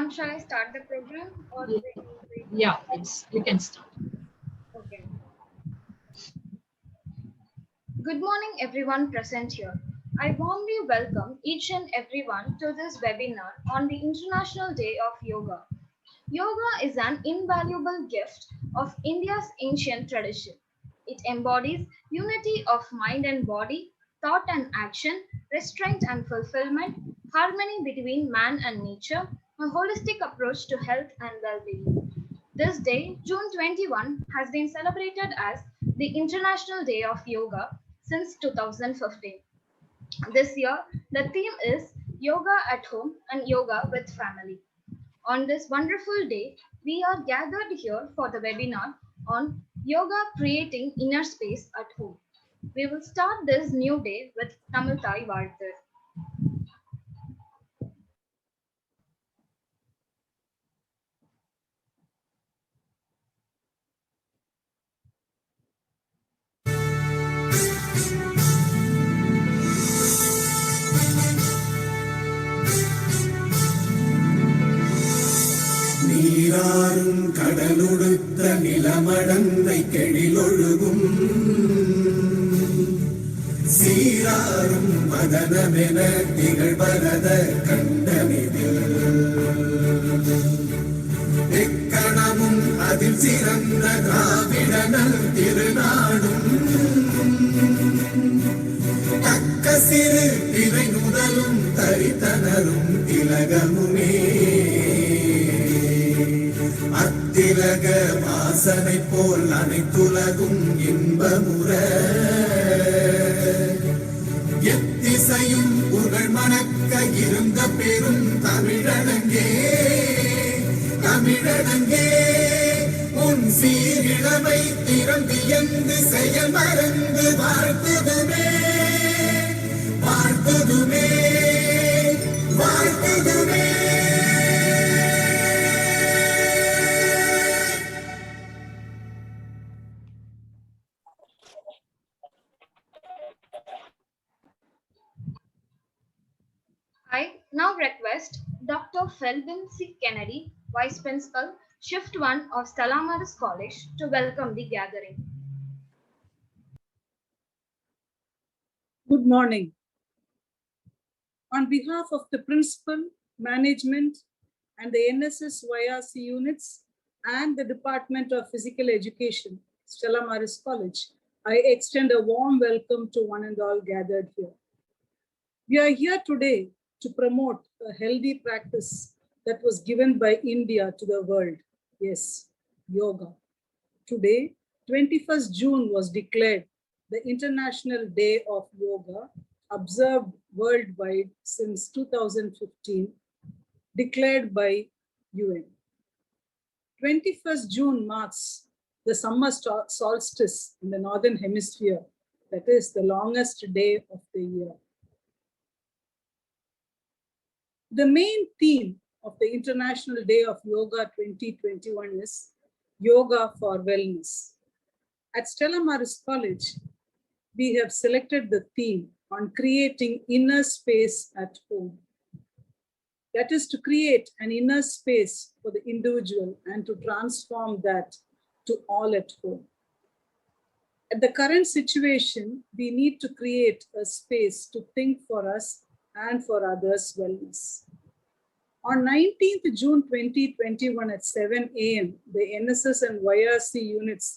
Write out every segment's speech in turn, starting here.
Ma'am, shall I start the program or Yeah, please, you can start. Okay. Good morning, everyone present here. I warmly welcome each and everyone to this webinar on the International Day of Yoga. Yoga is an invaluable gift of India's ancient tradition. It embodies unity of mind and body, thought and action, restraint and fulfillment, harmony between man and nature, a holistic approach to health and well-being. This day, June 21, has been celebrated as the International Day of Yoga since 2015. This year, the theme is Yoga at Home and Yoga with Family. On this wonderful day, we are gathered here for the webinar on Yoga Creating Inner Space at Home. We will start this new day with Tamil Thai Varthu. நீராறும் கடலுடுத்த நிலமடந்தை கெழிலொழுகும் சீராறும் மதனமென திகழ்வரத கண்டமிதில் எக்கணமும் அதில் சிறந்த திராவிடனல் திருநாடும் தக்க சிறு திரை முதலும் தரித்தனரும் திலகமுமே அத்திலக வாசனை போல் அனைத்துலகும் இன்பமுற எத்திசையும் புகழ் மணக்க இருந்த பெரும் தமிழனங்கே தமிழனங்கே உன் சீரிழமை திறம்பியந்து செயல் மறந்து வாழ்த்துதுமே வாழ்த்துதுமே வாழ்த்துதுமே. I now request Dr. Felvin C. Kennedy, Vice Principal, Shift 1 of Stella Maris College, to welcome the gathering. Good morning. On behalf of the Principal, Management, and the NSS YRC units and the Department of Physical Education, Stella Maris College, I extend a warm welcome to one and all gathered here. We are here today to promote a healthy practice that was given by India to the world. Yes, yoga. Today, 21st June was declared the International Day of Yoga, observed worldwide since 2015, declared by UN. 21st June marks the summer solstice in the Northern Hemisphere, that is the longest day of the year. The main theme of the International Day of Yoga 2021 is Yoga for Wellness. At Stella Maris College, we have selected the theme on creating inner space at home. That is to create an inner space for the individual and to transform that to all at home. At the current situation, we need to create a space to think for us and for others' wellness. On 19th June 2021 at 7 a.m., the NSS and YRC units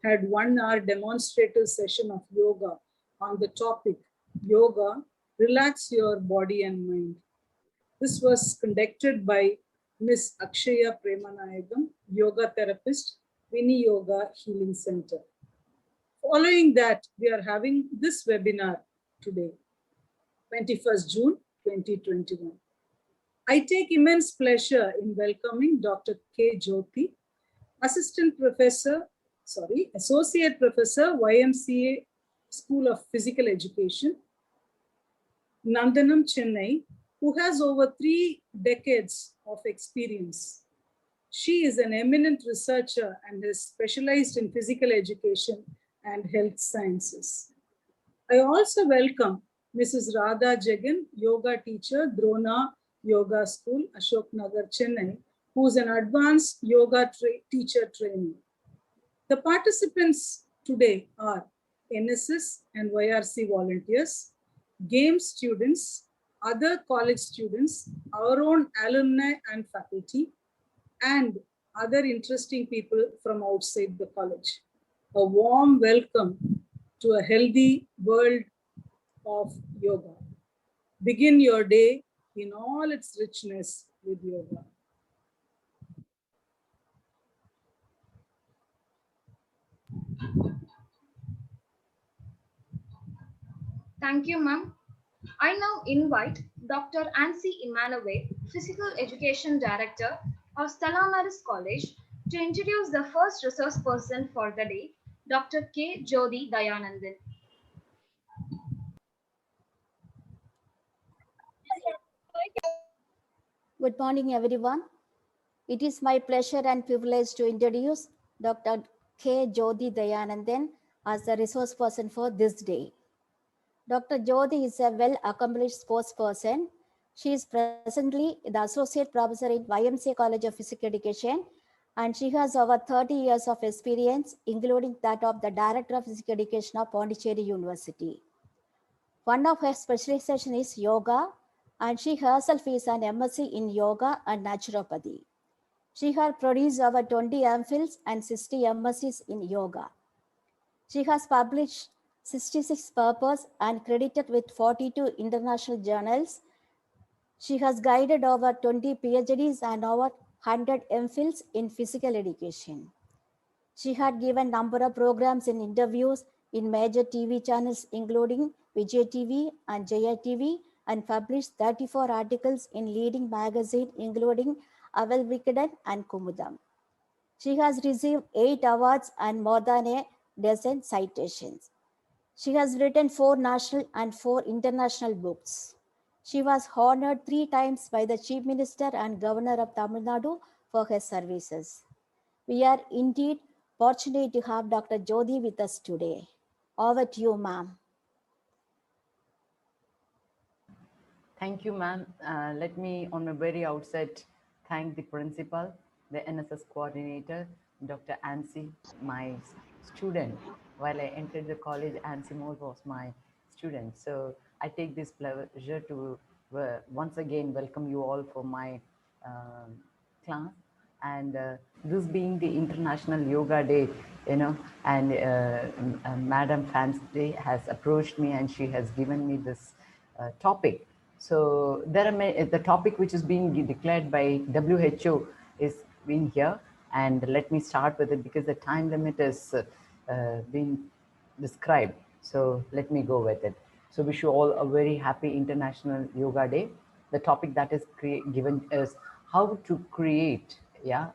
had 1 hour demonstrative session of yoga on the topic, Yoga, Relax Your Body and Mind. This was conducted by Ms. Akshaya Premanayagam, yoga therapist, Vini Yoga Healing Center. Following that, we are having this webinar today, 21st June 2021. I take immense pleasure in welcoming Dr. K. Jyoti, Associate Professor, YMCA School of Physical Education, Nandanam, Chennai, who has over 3 decades of experience. She is an eminent researcher and is specialized in physical education and health sciences. I also welcome Mrs. Radha Jagan, yoga teacher, Drona, Yoga School, Ashok Nagar, Chennai, who is an advanced yoga teacher trainee. The participants today are NSS and YRC volunteers, game students, other college students, our own alumni and faculty, and other interesting people from outside the college. A warm welcome to a healthy world of yoga. Begin your day in all its richness with yoga. Thank you, ma'am. I now invite Dr. Ansi Emanuel, Physical Education Director of Stella Maris College, to introduce the first resource person for the day, Dr. K. Jyoti Dayanandan. Good morning, everyone. It is my pleasure and privilege to introduce Dr. K. Jyoti Dayanandan as the resource person for this day. Dr. Jyoti is a well-accomplished sports person. She is presently the Associate Professor in YMCA College of Physical Education, and she has over 30 years of experience, including that of the Director of Physical Education of Pondicherry University. One of her specializations is yoga, and she herself is an MSc in yoga and naturopathy. She has produced over 20 MPhils and 60 MScs in yoga. She has published 66 papers and credited with 42 international journals. She has guided over 20 PhDs and over 100 MPhils in physical education. She had given number of programs and interviews in major TV channels including Vijay TV and Jaya TV, and published 34 articles in leading magazines including Aval Vikatan and Kumudam. She has received 8 awards and more than a dozen citations. She has written 4 national and 4 international books. She was honored 3 times by the Chief Minister and Governor of Tamil Nadu for her services. We are indeed fortunate to have Dr. Jyoti with us today. Over to you, ma'am. Thank you, ma'am. Let me, on my very outset, thank the principal, the NSS coordinator, Dr. Ansi, my student. While I entered the college, Ansi Moore was my student. So I take this pleasure to once again welcome you all for my class. And this being the International Yoga Day, and Madam Fans Day has approached me and she has given me this topic. So there are the topic which is being declared by WHO is being here, and let me start with it because the time limit is being described. So let me go with it. So wish you all a very happy International Yoga Day. The topic that is given is how to create. Yeah,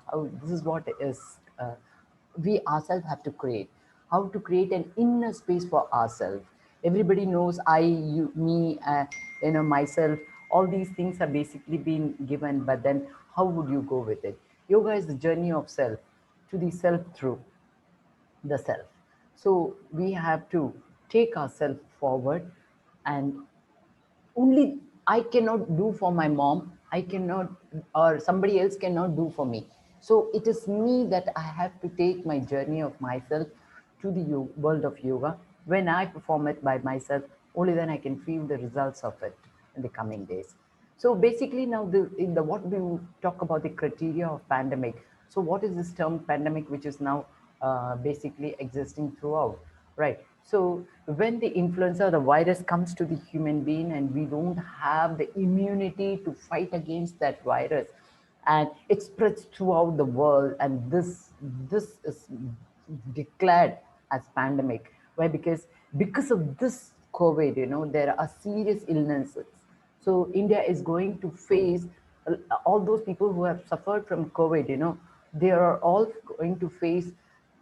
this is what is we ourselves have to create. How to create an inner space for ourselves. Everybody knows I, you, me, myself. All these things are basically being given, but then how would you go with it? Yoga is the journey of self to the self through the self. So we have to take ourselves forward, and only I cannot do for my mom, I cannot, or somebody else cannot do for me. So it is me that I have to take my journey of myself to the world of yoga. When I perform it by myself, only then I can feel the results of it in the coming days. So basically now in the what we talk about the criteria of pandemic. So what is this term pandemic, which is now basically existing throughout, right? So when the influenza, the virus comes to the human being and we don't have the immunity to fight against that virus, and it spreads throughout the world, and this is declared as pandemic. Why? Because of this COVID, there are serious illnesses. So India is going to face all those people who have suffered from COVID, they are all going to face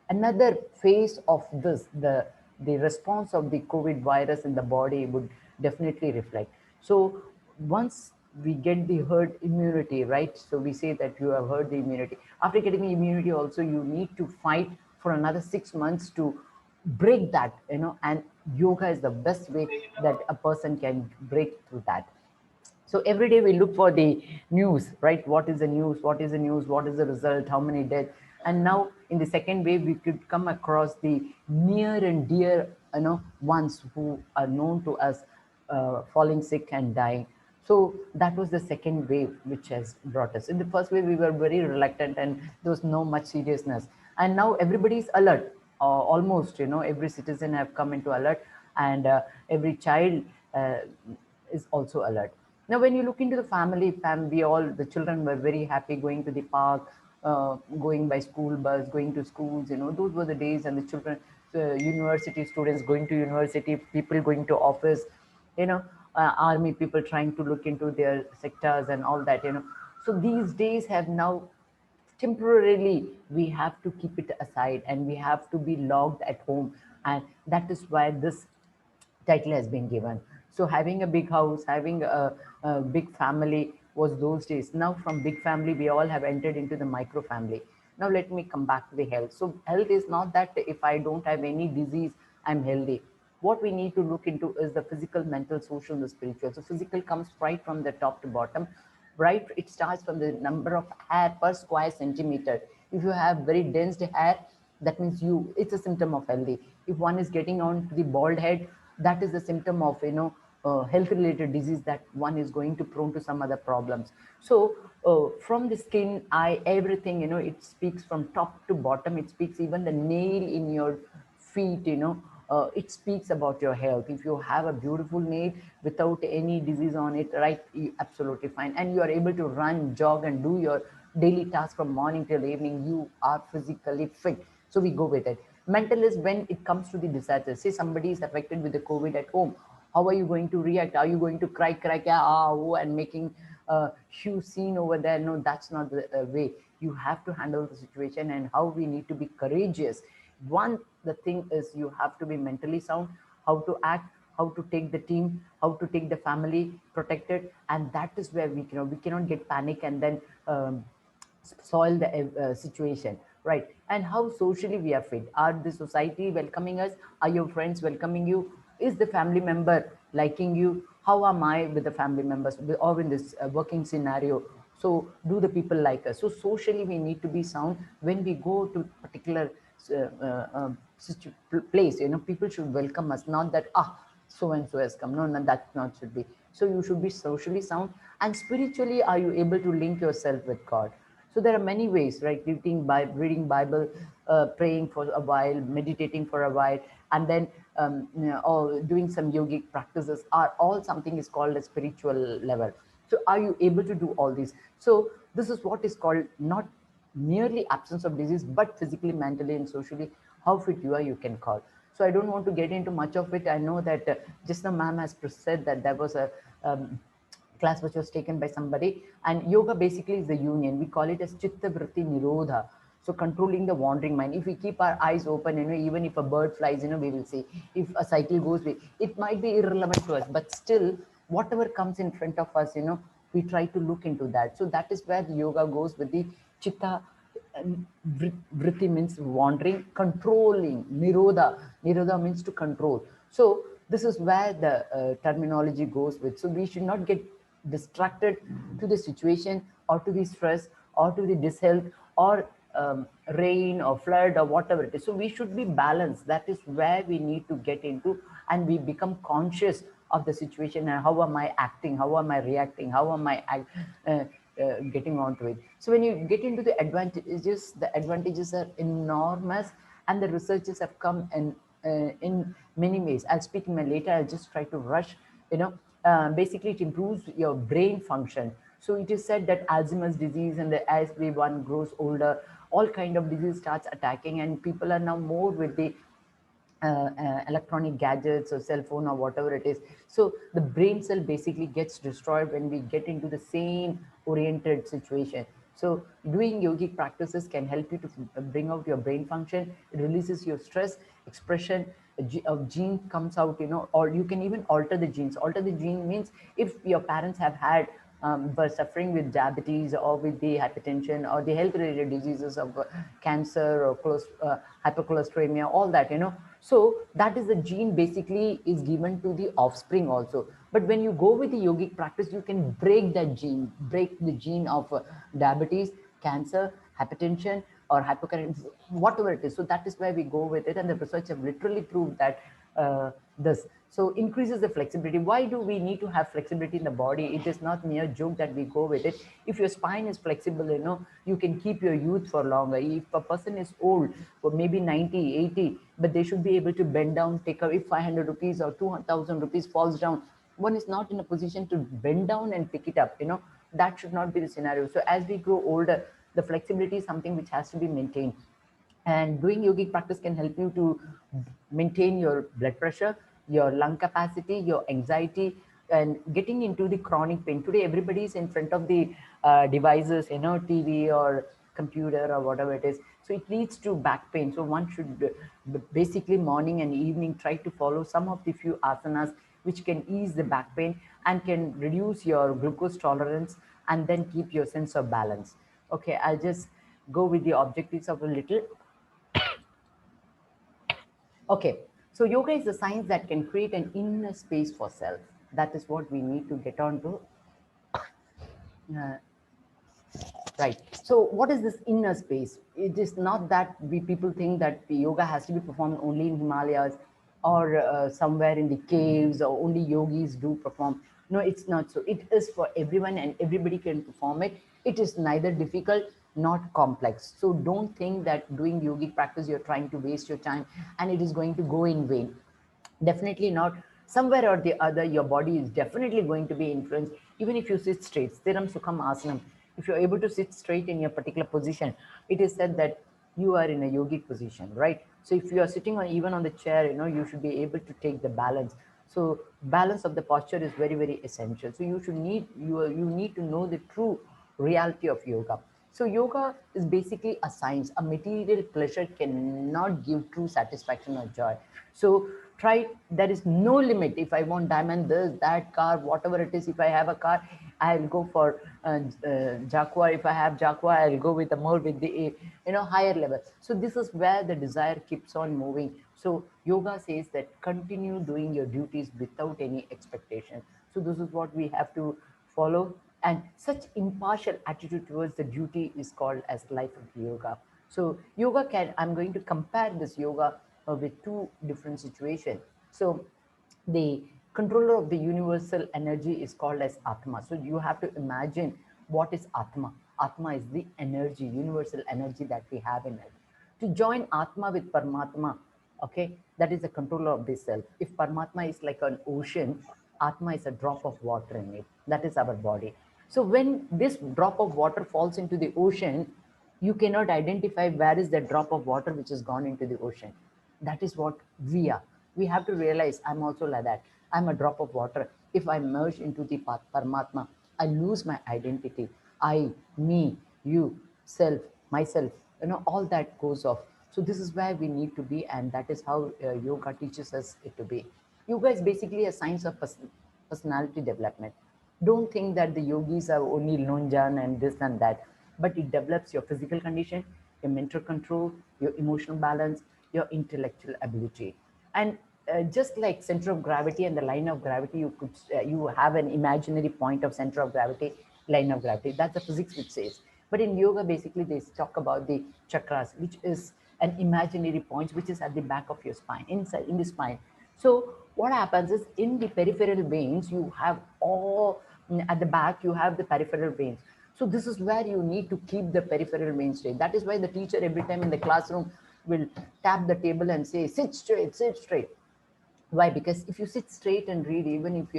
another phase of this. The response of the COVID virus in the body would definitely reflect. So once we get the herd immunity, right? So we say that you have herd the immunity. After getting the immunity also, you need to fight for another 6 months to break that, and yoga is the best way that a person can break through that. So every day we look for the news, right? What is the news? What is the news? What is the result? How many dead? And now in the second wave, we could come across the near and dear, ones who are known to us falling sick and dying. So that was the second wave which has brought us. In the first wave, we were very reluctant and there was no much seriousness. And now everybody is alert. Almost, every citizen have come into alert, and every child is also alert. Now, when you look into the family, we all, the children were very happy going to the park, going by school bus, going to schools, those were the days, and the children, university students going to university, people going to office, army people trying to look into their sectors and all that. So these days have now temporarily we have to keep it aside and we have to be logged at home, and that is why this title has been given. So having a big house, having a big family was those days. Now from big family, we all have entered into the micro family. Now let me come back to the health. So health is not that if I don't have any disease, I'm healthy. What we need to look into is the physical, mental, social, and the spiritual. So physical comes right from the top to bottom. Right, it starts from the number of hair per square centimeter. If you have very dense hair, that means it's a symptom of healthy. If one is getting on to the bald head, that is the symptom of health related disease, that one is going to prone to some other problems. So from the skin, eye, everything, it speaks from top to bottom. It speaks even the nail in your feet, it speaks about your health. If you have a beautiful nail without any disease on it, right, absolutely fine, and you are able to run, jog, and do your daily task from morning till evening, you are physically fit. So we go with it. Mental is when it comes to the disasters. Say somebody is affected with the COVID at home, how are you going to react? Are you going to cry, and making a huge scene over there? No, that's not the way. You have to handle the situation, and how we need to be courageous. One, the thing is you have to be mentally sound, how to act, how to take the team, how to take the family protected, and that is where we cannot get panic and then spoil the situation, right? And how socially we are fit. Are the society welcoming us? Are your friends welcoming you? Is the family member liking you? How am I with the family members or in this working scenario? So do the people like us? So socially we need to be sound. When we go to particular place, people should welcome us, not that so and so has come. No, that not should be. So you should be socially sound. And spiritually, are you able to link yourself with God? So there are many ways, right? Reading Bible, praying for a while, meditating for a while, and then or doing some yogic practices are all something is called a spiritual level. So are you able to do all these? So this is what is called not merely absence of disease, but physically, mentally, and socially, how fit you are, you can call. So I don't want to get into much of it. I know that just the ma'am has said that there was a class which was taken by somebody, and yoga basically is the union. We call it as chitta vritti nirodha. So controlling the wandering mind. If we keep our eyes open, even if a bird flies, we will see. If a cycle goes, it might be irrelevant to us, but still, whatever comes in front of us, we try to look into that. So that is where the yoga goes with the chitta. Vritti means wandering, controlling. Nirodha means to control. So this is where the terminology goes with. So we should not get distracted to the situation or to the stress or to the dishealth or rain or flood or whatever it is. So we should be balanced. That is where we need to get into, and we become conscious of the situation and how am I acting, how am I reacting, how am I getting onto it. So when you get into the advantages are enormous, and the researchers have come in many ways. I'll speak in my later. I'll just try to rush. Basically, it improves your brain function. So it is said that Alzheimer's disease, and as one grows older, all kind of disease starts attacking, and people are now more with the electronic gadgets or cell phone or whatever it is. So the brain cell basically gets destroyed when we get into the same oriented situation. So doing yogic practices can help you to bring out your brain function. It releases your stress expression. A gene comes out, or you can even alter the genes. Alter the gene means if your parents have had were suffering with diabetes or with the hypertension or the health related diseases of cancer or hypercholesteremia, all that, so that is the gene basically is given to the offspring also. But when you go with the yogic practice, you can break that gene, break the gene of diabetes, cancer, hypertension, or hypochondria, whatever it is. So that is where we go with it, and the research have literally proved that this. So increases the flexibility. Why do we need to have flexibility in the body? It is not mere joke that we go with it. If your spine is flexible, you can keep your youth for longer. If a person is old, or maybe 90, 80, but they should be able to bend down, take up, if 500 rupees or 2,000 rupees falls down, one is not in a position to bend down and pick it up. That should not be the scenario. So as we grow older, the flexibility is something which has to be maintained. And doing yogic practice can help you to maintain your blood pressure, your lung capacity, your anxiety, and getting into the chronic pain. Today, everybody is in front of the devices, TV or computer or whatever it is. So it leads to back pain. So one should basically morning and evening try to follow some of the few asanas which can ease the back pain and can reduce your glucose tolerance and then keep your sense of balance. Okay, I'll just go with the objectives of a little. Okay, so yoga is a science that can create an inner space for self. That is what we need to get on to. Right. So what is this inner space? It is not that people think that yoga has to be performed only in Himalayas or somewhere in the caves, or only yogis do perform. No, it's not so. It is for everyone and everybody can perform it. It is neither difficult not complex. So don't think that doing yogic practice, you're trying to waste your time and it is going to go in vain. Definitely not. Somewhere or the other, your body is definitely going to be influenced. Even if you sit straight, Stiram Sukham Asanam, if you're able to sit straight in your particular position, it is said that you are in a yogic position, right? So if you are sitting on even on the chair, you should be able to take the balance. So balance of the posture is very, very essential. So you need to know the true reality of yoga. So yoga is basically a science. A material pleasure cannot give true satisfaction or joy. So try, there is no limit. If I want diamond, this, that car, whatever it is, if I have a car, I'll go for Jaguar. If I have Jaguar, I'll go with the more with the higher level. So this is where the desire keeps on moving. So yoga says that continue doing your duties without any expectation. So this is what we have to follow. And such impartial attitude towards the duty is called as life of yoga. So yoga I'm going to compare this yoga with two different situations. So the controller of the universal energy is called as Atma. So you have to imagine what is Atma. Atma is the energy, universal energy that we have in it. To join Atma with Paramatma, okay, that is the controller of the self. If Paramatma is like an ocean, Atma is a drop of water in it. That is our body. So when this drop of water falls into the ocean, you cannot identify where is that drop of water which has gone into the ocean. That is what we are. We have to realize I'm also like that. I'm a drop of water. If I merge into the Paramatma, I lose my identity. I, me, you, self, myself, all that goes off. So this is where we need to be, and that is how yoga teaches us it to be. Yoga is basically a science of personality development. Don't think that the yogis are only lonjan and this and that, but it develops your physical condition, your mental control, your emotional balance, your intellectual ability. And just like center of gravity and the line of gravity, you have an imaginary point of center of gravity, line of gravity. That's the physics which says. But in yoga, basically, they talk about the chakras, which is an imaginary point which is at the back of your spine, inside in the spine. So what happens is in the peripheral veins, you have all at the back, you have the peripheral veins. So this is where you need to keep the peripheral vein straight. That is why the teacher every time in the classroom will tap the table and say, sit straight, sit straight. Why? Because if you sit straight and read, even if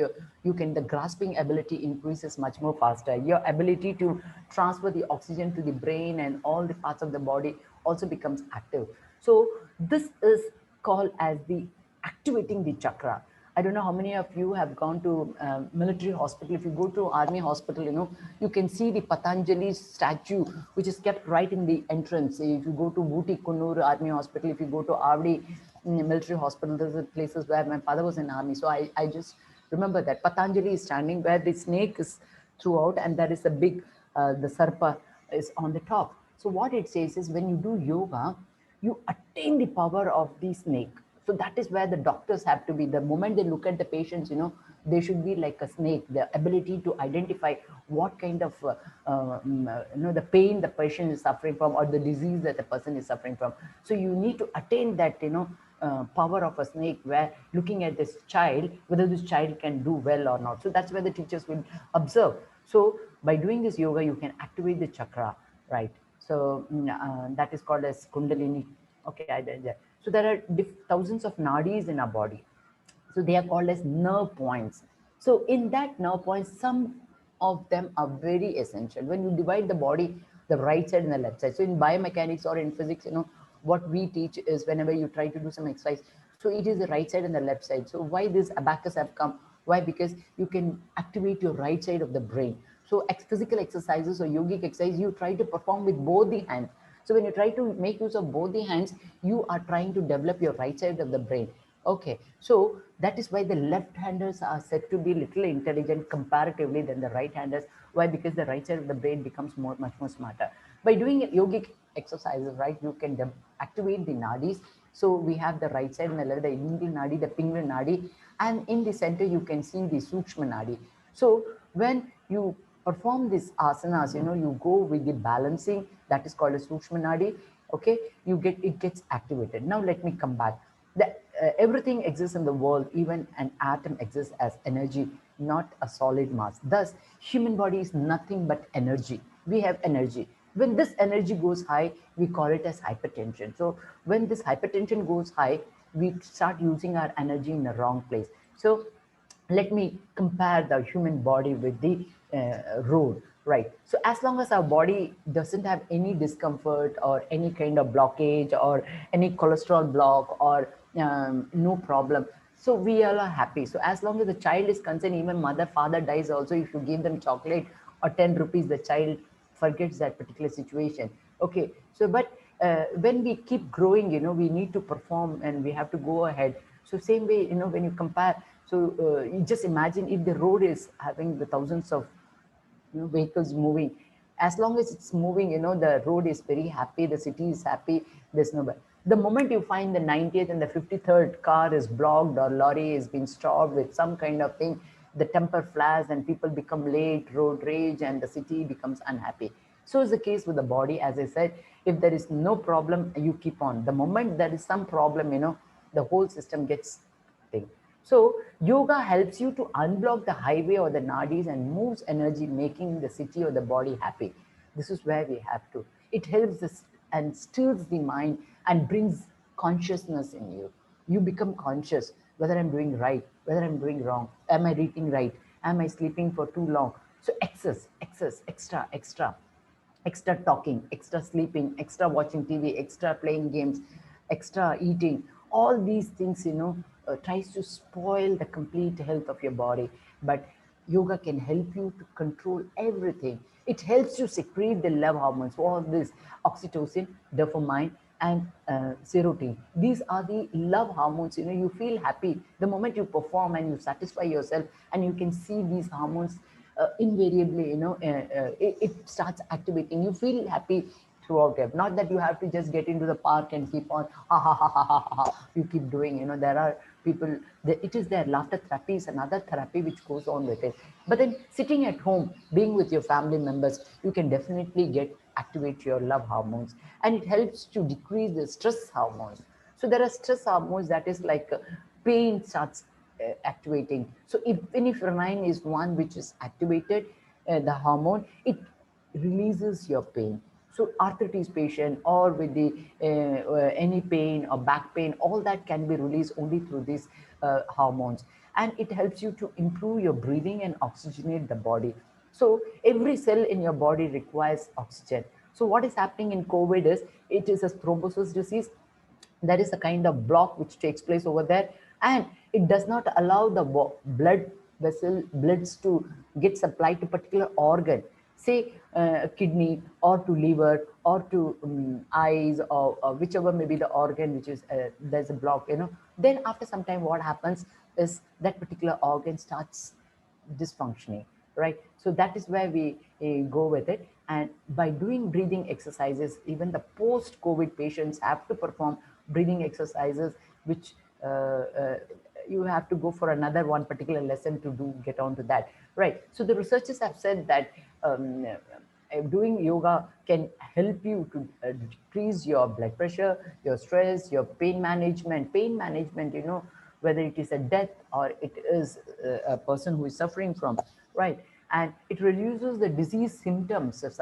you can, the grasping ability increases much more faster. Your ability to transfer the oxygen to the brain and all the parts of the body also becomes active. So this is called as the activating the chakra. I don't know how many of you have gone to military hospital. If you go to army hospital, you can see the Patanjali statue, which is kept right in the entrance. If you go to Booty Kunnur Army Hospital, if you go to Avdi military hospital, those are places where my father was in army. So I just remember that Patanjali is standing where the snake is throughout, and there is a big, the sarpa is on the top. So what it says is when you do yoga, you attain the power of the snake. So that is where the doctors have to be. The moment they look at the patients, they should be like a snake. The ability to identify what kind of, the pain the patient is suffering from, or the disease that the person is suffering from. So you need to attain that, power of a snake, where looking at this child, whether this child can do well or not. So that's where the teachers will observe. So by doing this yoga, you can activate the chakra, right? So that is called as Kundalini. Okay, so there are thousands of nadis in our body. So they are called as nerve points. So in that nerve points, some of them are very essential. When you divide the body, the right side and the left side. So in biomechanics or in physics, what we teach is whenever you try to do some exercise, so it is the right side and the left side. So why this abacus have come? Why? Because you can activate your right side of the brain. So physical exercises or yogic exercise, you try to perform with both the hands. So when you try to make use of both the hands, you are trying to develop your right side of the brain. Okay, so that is why the left-handers are said to be little intelligent comparatively than the right-handers. Why? Because the right side of the brain becomes much more smarter. By doing yogic exercises, right, you can activate the nadis. So we have the right side and the left, the Indra nadi, the Pingala nadi, and in the center you can see the Sukshma nadi. So when you perform these asanas, you go with the balancing, that is called a Sukshma nadi. Okay, it gets activated. Now let me come back. Everything exists in the world, even an atom exists as energy, not a solid mass. Thus, human body is nothing but energy. We have energy. When this energy goes high, we call it as hypertension. So when this hypertension goes high, we start using our energy in the wrong place. So let me compare the human body with the road, right? So as long as our body doesn't have any discomfort or any kind of blockage or any cholesterol block or no problem, so we all are happy. So as long as the child is concerned, even mother, father dies also, if you give them chocolate or 10 rupees, the child forgets that particular situation. Okay, so but when we keep growing, we need to perform and we have to go ahead. So same way, when you compare, so you just imagine if the road is having the thousands of vehicles moving. As long as it's moving, the road is very happy, the city is happy, there's no. The moment you find the 90th and the 53rd car is blocked or lorry is being stopped with some kind of thing, the temper flares and people become late, road rage, and the city becomes unhappy. So is the case with the body. As I said, if there is no problem, you keep on. The moment there is some problem, the whole system gets thing. So yoga helps you to unblock the highway or the nadis and moves energy, making the city or the body happy. This is where we have to. It helps us and stills the mind and brings consciousness in you. You become conscious whether I'm doing right, whether I'm doing wrong. Am I eating right? Am I sleeping for too long? So excess, extra talking, extra sleeping, extra watching TV, extra playing games, extra eating, all these things, tries to spoil the complete health of your body. But yoga can help you to control everything. It helps you secrete the love hormones, all this oxytocin, dopamine, and serotonin. These are the love hormones. You feel happy the moment you perform and you satisfy yourself, and you can see these hormones invariably, it starts activating. You feel happy throughout it. Not that you have to just get into the park and keep on, ha ha ha ha ha ha. You keep doing, there are people, it is their laughter therapy is another therapy which goes on with it. But then sitting at home, being with your family members, you can definitely activate your love hormones, and it helps to decrease the stress hormones. So there are stress hormones that is like pain starts activating. So epinephrine is one which is activated, the hormone, it releases your pain. So arthritis patient or with the any pain or back pain, all that can be released only through these hormones. And it helps you to improve your breathing and oxygenate the body. So every cell in your body requires oxygen. So what is happening in COVID is, it is a thrombosis disease. There is a kind of block which takes place over there, and it does not allow the bloods to get supplied to particular organ, say kidney or to liver or to eyes, or whichever may be the organ which is there's a block. Then after some time what happens is that particular organ starts dysfunctioning, right? So that is where we go with it. And by doing breathing exercises, even the post-COVID patients have to perform breathing exercises, which you have to go for another one particular lesson to do get on to that, right? So the researchers have said that doing yoga can help you to decrease your blood pressure, your stress, your pain management. Pain management, you know, whether it is a death or it is a person who is suffering from, right? And it reduces the disease symptoms. As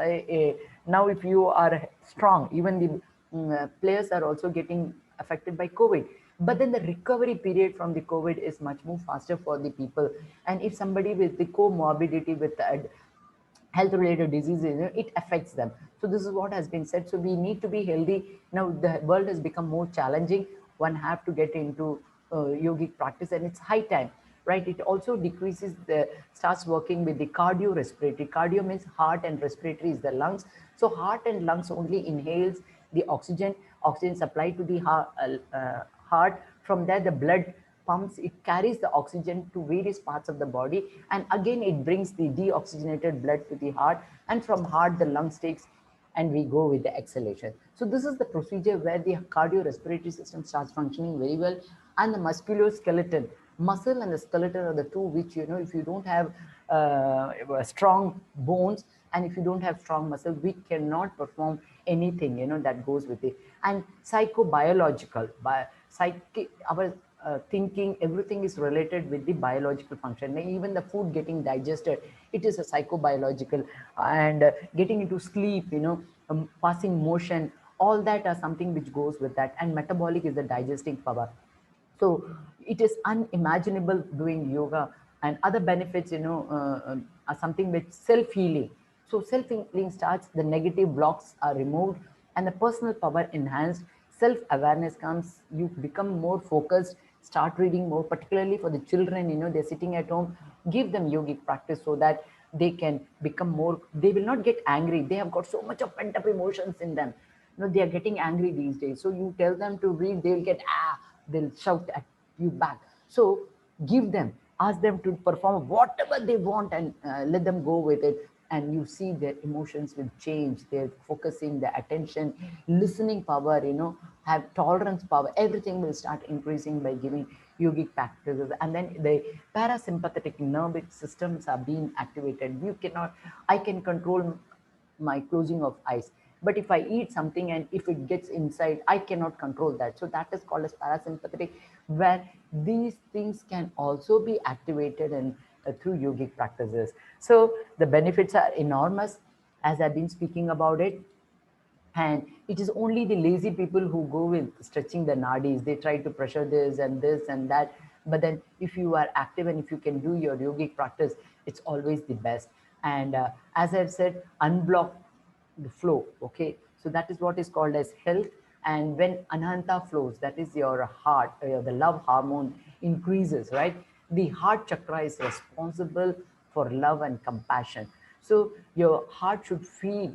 now, if you are strong, even the players are also getting affected by COVID. But then the recovery period from the COVID is much more faster for the people. And if somebody with the comorbidity with health related diseases, you know, it affects them. So this is what has been said. So we need to be healthy. Now the world has become more challenging. One have to get into yogic practice, and it's high time, right? It also decreases the starts working with the cardiorespiratory. Cardio means heart, and respiratory is the lungs. So heart and lungs only inhales the oxygen supply to the heart. From there the blood pumps, it carries the oxygen to various parts of the body, and again it brings the deoxygenated blood to the heart, and from heart the lungs takes, and we go with the exhalation. So this is the procedure where the cardiorespiratory system starts functioning very well. And the musculoskeleton, muscle and the skeleton are the two which, you know, if you don't have strong bones, and if you don't have strong muscle, we cannot perform anything, you know, that goes with it. And psychobiological, our thinking, everything is related with the biological function. Even the food getting digested, it is a psychobiological. And getting into sleep, you know, passing motion, all that are something which goes with that. And metabolic is the digesting power. So it is unimaginable doing yoga. And other benefits, you know, are something with self-healing. So self-healing starts, the negative blocks are removed, and the personal power enhanced, self-awareness comes, you become more focused, start reading more, particularly for the children, you know, they're sitting at home, give them yogic practice so that they can become more, they will not get angry. They have got so much of pent-up emotions in them. You know, they are getting angry these days. So you tell them to read, they'll get, they'll shout at you back. So give them, ask them to perform whatever they want, and let them go with it. And you see their emotions will change, their focusing, their attention, listening power, you know, have tolerance power, everything will start increasing by giving yogic practices. And then the parasympathetic nervous systems are being activated. You cannot, I can control my closing of eyes, but if I eat something and if it gets inside, I cannot control that. So that is called as parasympathetic, where these things can also be activated and through yogic practices. So the benefits are enormous, as I've been speaking about it. And it is only the lazy people who go with stretching the nadis. They try to pressure this and that. But then if you are active and if you can do your yogic practice, it's always the best. And as I've said, unblock the flow. Okay, so that is what is called as health. And when anahanta flows, that is your heart, the love hormone increases, right? The heart chakra is responsible for love and compassion. So your heart should feel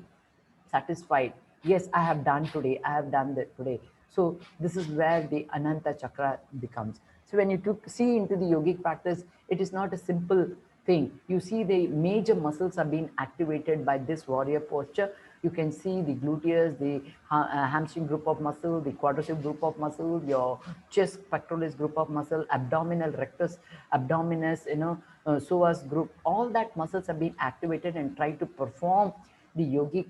satisfied. Yes, I have done today, I have done that today. So this is where the ananta chakra becomes. So when you see into the yogic practice, it is not a simple thing. You see the major muscles are being activated by this warrior posture. You can see the gluteus, the hamstring group of muscle, the quadricep group of muscle, your chest pectoralis group of muscle, abdominal rectus abdominis, you know, psoas group. All that muscles are being activated and try to perform the yogic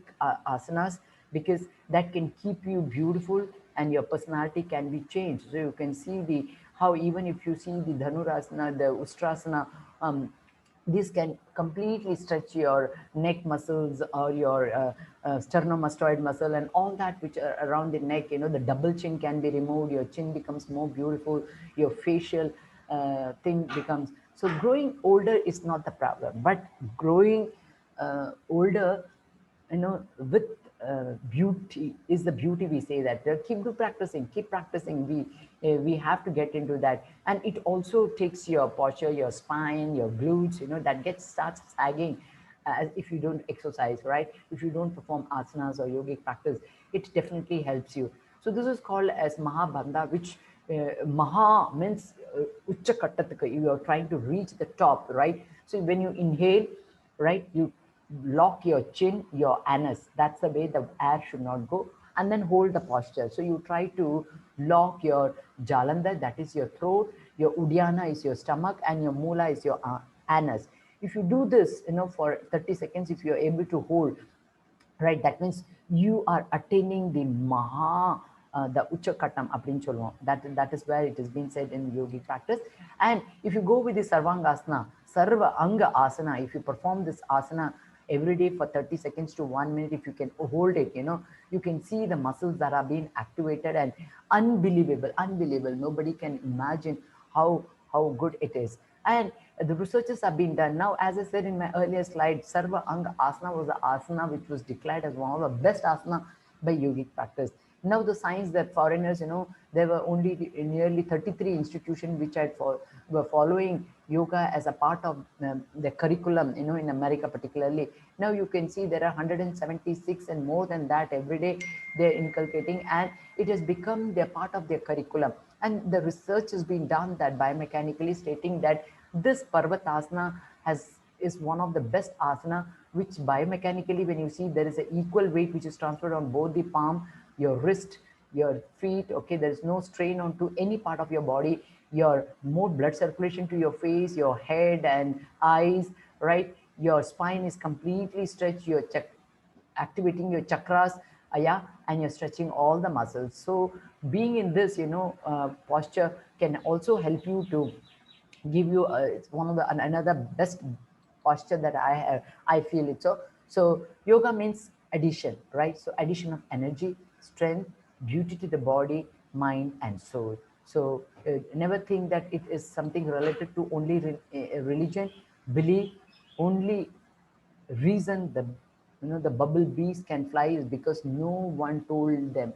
asanas, because that can keep you beautiful and your personality can be changed. So you can see the how even if you see the dhanurasana, the ustrasana, this can completely stretch your neck muscles or your sternomastoid muscle and all that which are around the neck. You know, the double chin can be removed, your chin becomes more beautiful, your facial thing becomes. So growing older is not the problem, but growing older, you know, with beauty is the beauty. We say that keep practicing. We have to get into that. And it also takes your posture, your spine, your glutes, you know, that starts sagging as if you don't exercise, right? If you don't perform asanas or yogic practice, it definitely helps you. So this is called as mahabandha, which maha means ucha kattathukku, you are trying to reach the top, right? So when you inhale, right? You lock your chin, your anus. That's the way the air should not go. And then hold the posture. So you try to lock your jalandhar, that is your throat, your uddiyana is your stomach, and your moola is your anus. If you do this, for 30 seconds, if you're able to hold, right, that means you are attaining the maha, the uchakatam அப்படின்னு சொல்லுவோம். That is where it has been said in yogic practice. And if you go with the sarvangasana, sarva anga asana, if you perform this asana every day for 30 seconds to 1 minute, if you can hold it, you can see the muscles that are being activated, and unbelievable. Nobody can imagine how good it is. And the researches have been done. Now, as I said in my earlier slide, Sarva Anga Asana was the asana which was declared as one of the best asana by yogic practice. Now the science that foreigners, there were only nearly 33 institutions which were following yoga as a part of the curriculum, in America particularly. Now you can see there are 176 and more than that every day they're inculcating, and it has become their part of their curriculum. And the research has been done that biomechanically stating that this Parvatasana is one of the best asana, which biomechanically, when you see, there is an equal weight which is transferred on both the palm, your wrist, your feet. Okay, there is no strain onto any part of your body. Your more blood circulation to your face, your head and eyes, right? Your spine is completely stretched. You're activating your chakras, yeah, and you're stretching all the muscles. So being in this, posture can also help you to give you it's one of the another best posture that I feel it. So yoga means addition, right? So addition of energy, strength, beauty to the body, mind and soul. So never think that it is something related to only religion. Believe only reason the bubble bees can fly is because no one told them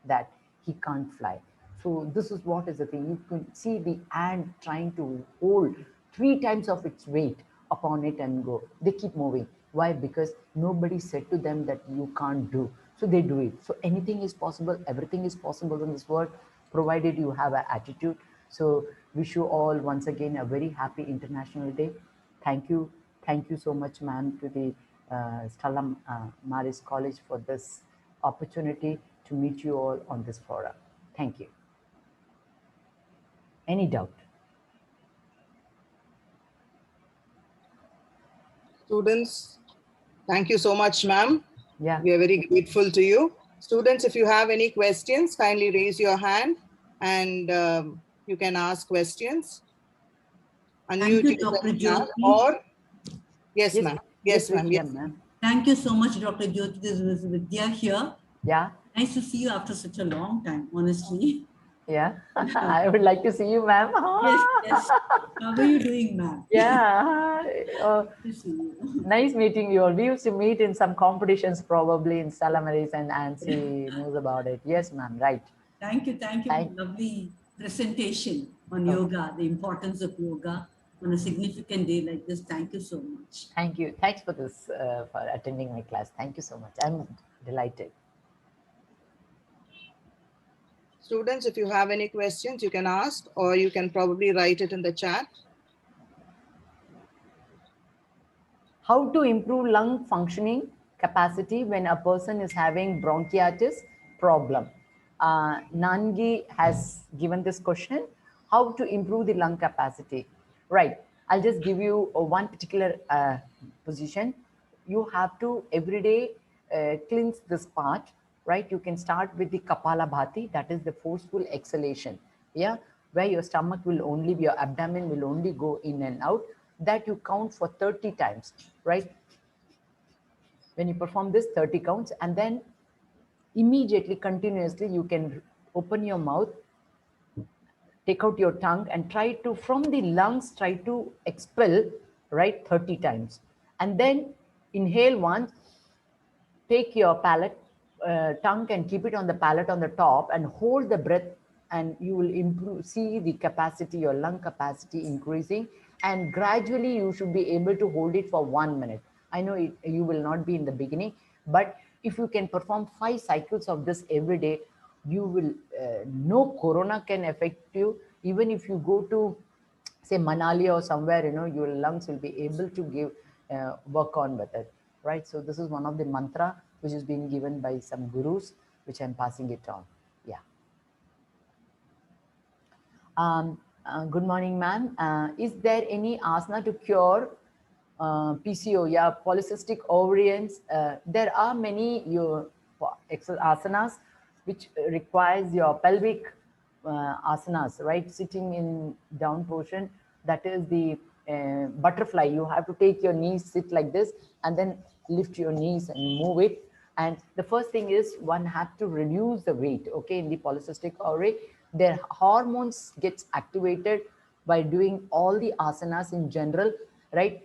that he can't fly. So this is what is the thing. You can see the ant trying to hold 3 times of its weight upon it and go. They keep moving. Why? Because nobody said to them that you can't do. So they do it. So anything is possible. Everything is possible in this world, provided you have an attitude. So wish you all once again a very happy International Day. Thank you. Thank you so much, ma'am, to the Stella Maris College for this opportunity to meet you all on this forum. Thank you. Any doubt? Students, thank you so much, ma'am. Yeah. We are very grateful to you. Students, if you have any questions, kindly raise your hand and you can ask questions. Thank you, Dr. Jyoti. Or, yes, ma'am. Yes, ma'am. Yes, ma'am. Thank you so much, Dr. Jyoti. This is Vidya here. Yeah. Nice to see you after such a long time, honestly. Yeah. I would like to see you, ma'am. Yes. How are you doing, ma'am? Yeah. To see you. Nice meeting you all. We used to meet in some competitions, probably in Stella Maris, and Nancy knows about it. Yes, ma'am. Right. Thank you for lovely presentation on yoga, the importance of yoga on a significant day like this. Thank you so much. Thank you. Thanks for this, for attending my class. Thank you so much. I'm delighted. Students, if you have any questions, you can ask, or you can probably write it in the chat. How to improve lung functioning capacity when a person is having bronchitis problem? Nangi has given this question. How to improve the lung capacity? Right. I'll just give you one particular position. You have to every day cleanse this part, right? You can start with the Kapalabhati, that is the forceful exhalation. Yeah, where your stomach will only, your abdomen will only go in and out. That you count for 30 times, right? When you perform this 30 counts, and then immediately, continuously, you can open your mouth, take out your tongue, and try to, from the lungs, try to expel, right, 30 times. And then inhale once, take your palate, tongue, and keep it on the palate on the top, and hold the breath, and you will improve, see the capacity, your lung capacity increasing, and gradually you should be able to hold it for 1 minute. I know you will not be in the beginning, but if you can perform 5 cycles of this every day, you will, no corona can affect you. Even if you go to, say, Manali or somewhere, your lungs will be able to give work on with it, right? So this is one of the mantra which is being given by some gurus, which I'm passing it on. Yeah. Good morning, ma'am. Is there any asana to cure PCO? Yeah, polycystic ovarians. There are many asanas which requires your pelvic asanas, right? Sitting in down portion, that is the butterfly. You have to take your knees, sit like this, and then lift your knees and move it. And the first thing is one has to reduce the weight, okay, in the polycystic ovary. Their hormones gets activated by doing all the asanas in general, right?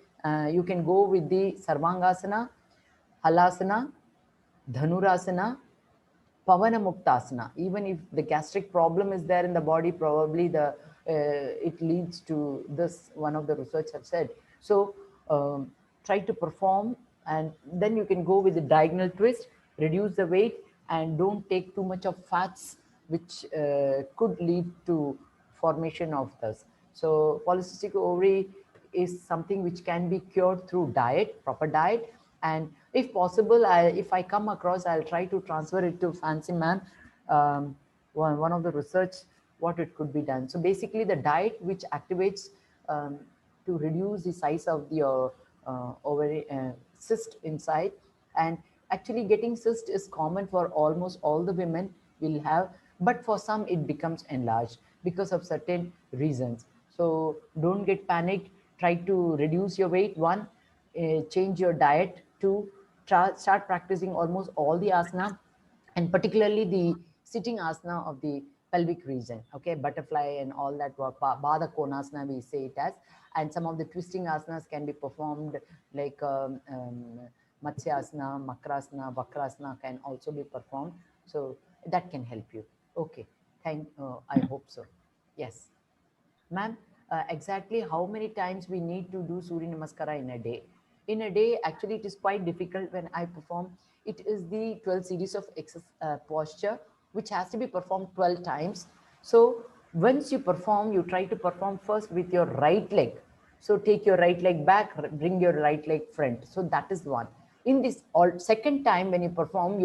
You can go with the Sarvangasana, Halasana, Dhanurasana, Pavana Muktasana. Even if the gastric problem is there in the body, probably it leads to this, one of the research have said. So try to perform, and then you can go with the diagonal twist, reduce the weight, and don't take too much of fats, which could lead to formation of this. So polycystic ovary is something which can be cured through diet, proper diet. And if possible, if I come across, I'll try to transfer it to Fancy Man, one of the research, what it could be done. So basically the diet which activates to reduce the size of the ovary cyst inside. And actually getting cyst is common for almost all the women will have, but for some it becomes enlarged because of certain reasons. So don't get panicked. Try to reduce your weight, one, change your diet, two, start practicing almost all the asana, and particularly the sitting asana of the pelvic region, okay, butterfly and all that work, Baddha Konasana we say it as. And some of the twisting asanas can be performed like Matsyasana, Makrasana, Vakrasana can also be performed. So that can help you. Okay, I hope so. Yes. Ma'am, exactly how many times we need to do Surya Namaskara in a day? In a day, actually, it is quite difficult when I perform. It is the 12 series of posture, which has to be performed 12 times. So once you perform, you try to perform first with your right leg. So take your right leg back, bring your right leg front. So that is one. In this second time, when you perform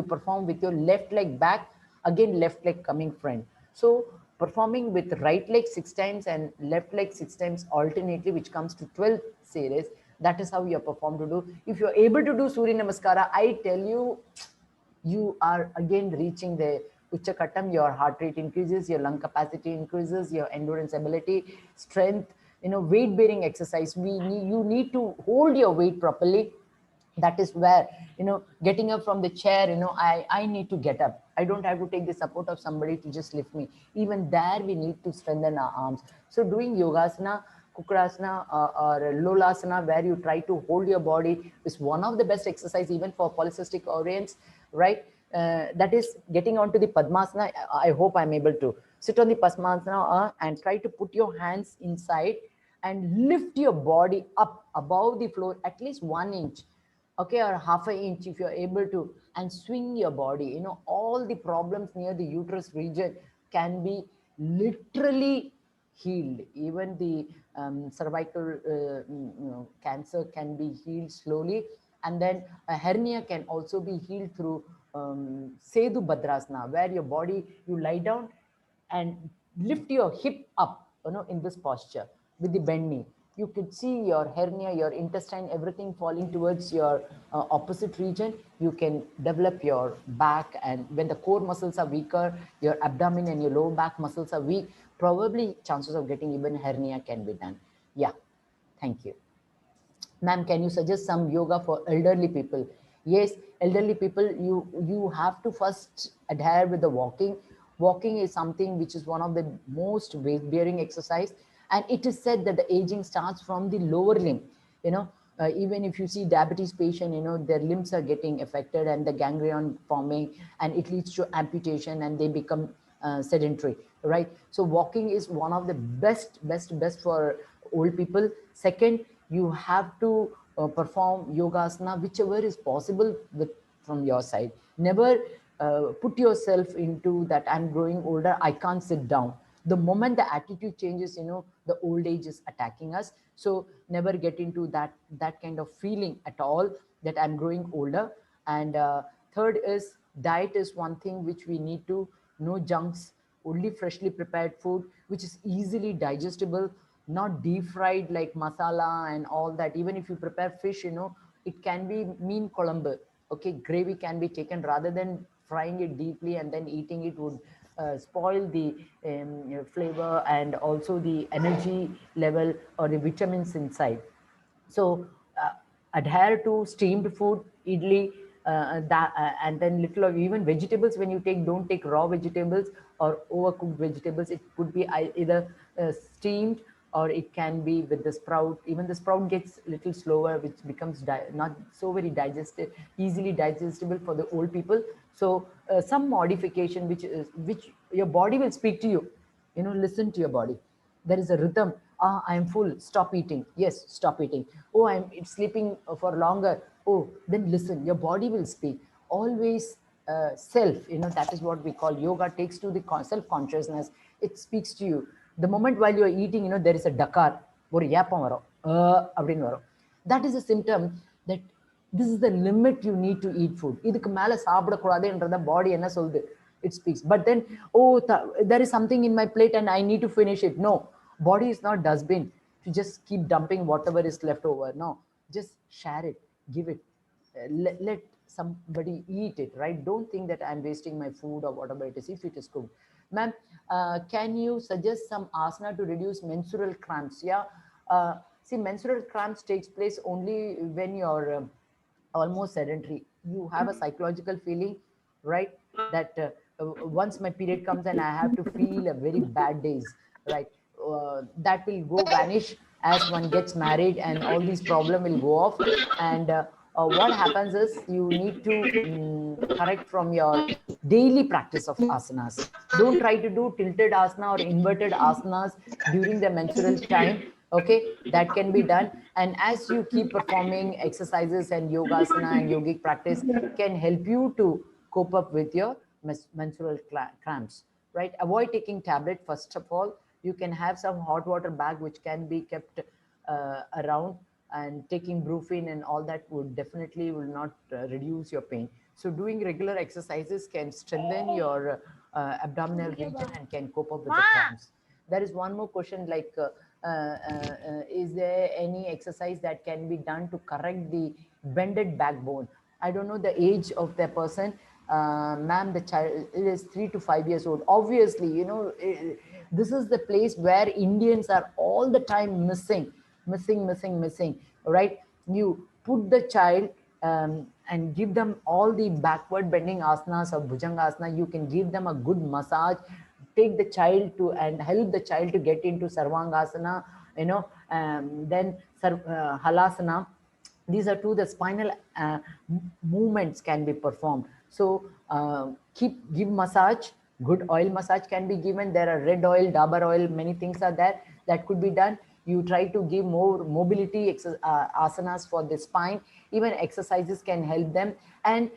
with your left leg back, again left leg coming front. So performing with right leg 6 times and left leg 6 times alternately, which comes to 12 series. That is how you are performed to do. If you are able to do Surya Namaskara, I tell you, you are again reaching the Uchakatam, your heart rate increases, your lung capacity increases, your endurance ability, strength, weight bearing exercise. You need to hold your weight properly. That is where, getting up from the chair, I need to get up. I don't have to take the support of somebody to just lift me. Even there, we need to strengthen our arms. So doing Yogasana, Kukrasana or Lolasana, where you try to hold your body, is one of the best exercise even for polycystic ovarians, right? That is getting onto the Padmasana. I hope I'm able to sit on the Padmasana and try to put your hands inside and lift your body up above the floor at least 1 inch, okay, or half an inch if you're able to, and swing your body. All the problems near the uterus region can be literally healed. Even the cervical cancer can be healed slowly. And then a hernia can also be healed through Sedu Badrasana, where your body, you lie down and lift your hip up, in this posture with the bend knee. You could see your hernia, your intestine, everything falling towards your opposite region. You can develop your back, and when the core muscles are weaker, your abdomen and your lower back muscles are weak, probably chances of getting even hernia can be done. Yeah, thank you. Ma'am, can you suggest some yoga for elderly people? Yes, elderly people, you have to first adhere with the walking. Walking is something which is one of the most weight-bearing exercise, and it is said that the aging starts from the lower limb. Even if you see diabetes patient, their limbs are getting affected and the ganglion forming, and it leads to amputation and they become sedentary, right? So walking is one of the best for old people. Second, you have to perform yogasana whichever is possible from your side. Never put yourself into that I'm growing older, I can't sit down. The moment the attitude changes, the old age is attacking us. So never get into that kind of feeling at all that I'm growing older. And third is diet is one thing which we need to, no junks, only freshly prepared food, which is easily digestible, not deep fried like masala and all that. Even if you prepare fish, it can be mean columbu. Okay, gravy can be taken rather than frying it deeply and then eating it would spoil the flavor and also the energy level or the vitamins inside. So adhere to steamed food, idli, and then little of even vegetables. When you take, don't take raw vegetables or overcooked vegetables. It could be either steamed or it can be with the sprout. Even the sprout gets a little slower, which becomes not so very easily digestible for the old people. So some modification which your body will speak to you. Listen to your body. There is a rhythm. I am full, stop eating. Yes, stop eating. Oh, I'm sleeping for longer. Oh, then listen, your body will speak. Always self, that is what we call yoga takes to the self consciousness. It speaks to you. The moment while you are eating, there is a dakar or yapam varo அப்படின்னு வரும். That is a symptom that this is the limit you need to eat food. இதுக்கு மேல சாப்பிடக்கூடாதுன்றத body என்ன சொல்லுது? It speaks. But then, oh, there is something in my plate and I need to finish it. No, body is not dustbin to just keep dumping whatever is left over. No, just share it, give it, let somebody eat it, right? Don't think that I'm wasting my food or whatever it is if it is cooked. Ma'am, can you suggest some asana to reduce menstrual cramps? Yeah, see, menstrual cramps takes place only when you're almost sedentary. You have a psychological feeling, right, that once my period comes and I have to feel a very bad days, right? That will go vanish as one gets married and all these problem will go off. And what happens is you need to correct from your daily practice of asanas. Don't try to do tilted asana or inverted asanas during the menstrual time. Okay, that can be done. And as you keep performing exercises and yogasana and yogic practice can help you to cope up with your menstrual cramps, right? Avoid taking tablet. First of all, you can have some hot water bag which can be kept around, and taking brufen and all that would definitely will not reduce your pain. So doing regular exercises can strengthen your abdominal region and can cope up with the cramps. There is one more question, like is there any exercise that can be done to correct the bended backbone? I don't know the age of the person. Ma'am, the child is 3 to 5 years old. Obviously, this is the place where Indians are all the time missing, right? You put the child and give them all the backward bending asanas or bhujangasana. You can give them a good massage, take the child to and help the child to get into sarvangasana, then halasana. These are two the spinal movements can be performed. So give massage. Good oil massage can be given. There are red oil, dabar oil, many things are there that could be done. You try to give more mobility asanas for the spine. Even exercises can help them. And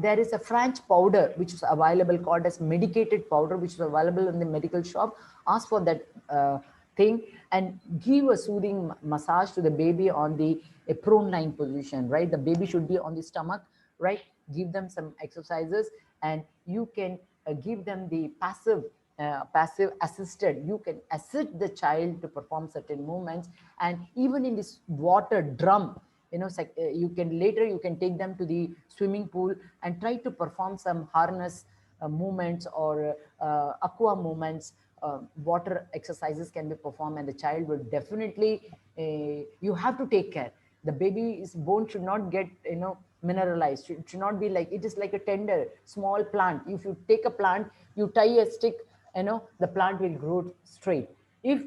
there is a French powder which is available called as medicated powder, which is available in the medical shop. Ask for that thing and give a soothing massage to the baby on the prone lying position, right? The baby should be on the stomach, right? Give them some exercises, and you can give them the passive assisted. You can assist the child to perform certain movements. And even in this water drum, you can take them to the swimming pool and try to perform some harness movements or aqua movements. Water exercises can be performed, and the child will definitely you have to take care. The baby's bone should not get mineralized. It should not be like, it is like a tender small plant. If you take a plant, you tie a stick, the plant will grow straight. If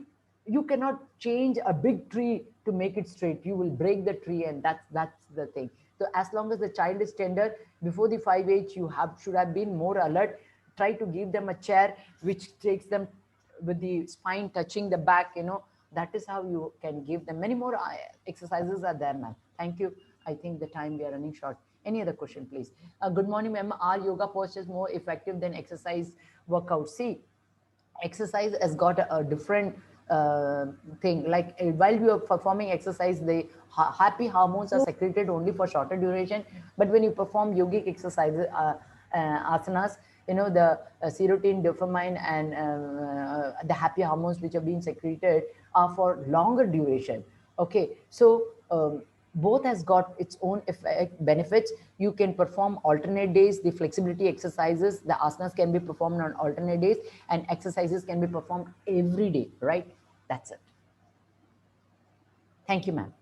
you cannot change a big tree to make it straight, you will break the tree, and that's the thing. So as long as the child is tender, before the 5 age, you should have been more alert. Try to give them a chair which takes them with the spine touching the back. That is how you can give them. Many more exercises are there, ma'am. Thank you. I think the time we are running short. Any other question, please? Good morning, ma'am. Are yoga postures more effective than exercise workouts? See, exercise has got a different thing. Like while you are performing exercise, the happy hormones are secreted only for shorter duration. But when you perform yogic exercises, asanas, you know, the serotonin, dopamine, and the happy hormones which are being secreted are for longer duration. Okay, so both has got its own effect, benefits. You can perform alternate days. The flexibility exercises, the asanas can be performed on alternate days, and exercises can be performed every day, right? That's it. Thank you, ma'am.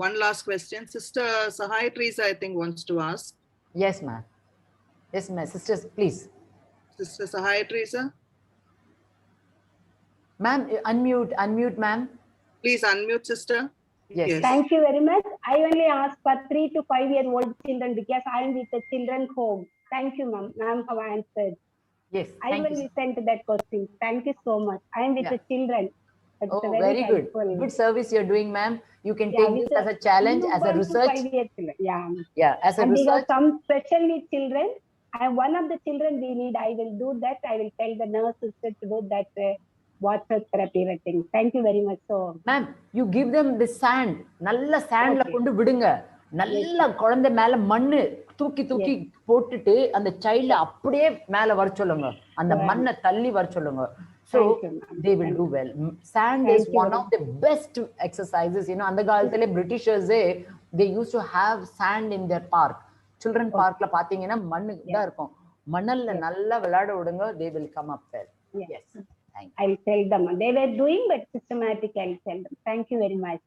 One last question. Sister Sahaya Teresa, I think, wants to ask. Yes, ma'am. Yes, ma'am. Sisters, please. Sister Sahaya Teresa. Ma'am, unmute, ma'am. Please unmute, sister. Yes. Thank you very much. I only ask for 3 to 5-year-old children because I am with the children home. Thank you, ma'am. Ma'am have answered. Yes. I will listen to that question. Thank you so much. I am with the children. It's Oh, very good. Good service you're doing, ma'am. You can take this as a challenge, as a research. 5-year children. Yeah. Yeah, as a and research. because some special needs children, and one of the children we need, I will do that. I will tell the nurse sister to do that water therapy thing. Thank you very much. So, ma'am, you give them the sand. Nalla sand la kondu vidunga. Nalla குழந்தை மேல மண்ணு தூக்கி தூக்கி போட்டுட்டு அந்த child அப்படியே மேல வர சொல்லுங்க. அந்த மண்ணை தள்ளி வர சொல்லுங்க. So they will do well. Sand is one of the best exercises. You know, அந்த காலத்துல Britishers they used to have sand in their park. Children parkல பாத்தீங்கன்னா மண்ணு தான் இருக்கும். மணல்ல நல்லா விளையாட விடுங்க. They will come up well. Yes. Thank you. I'll tell them. They were doing, but systematic. I'll tell them. Thank you very much.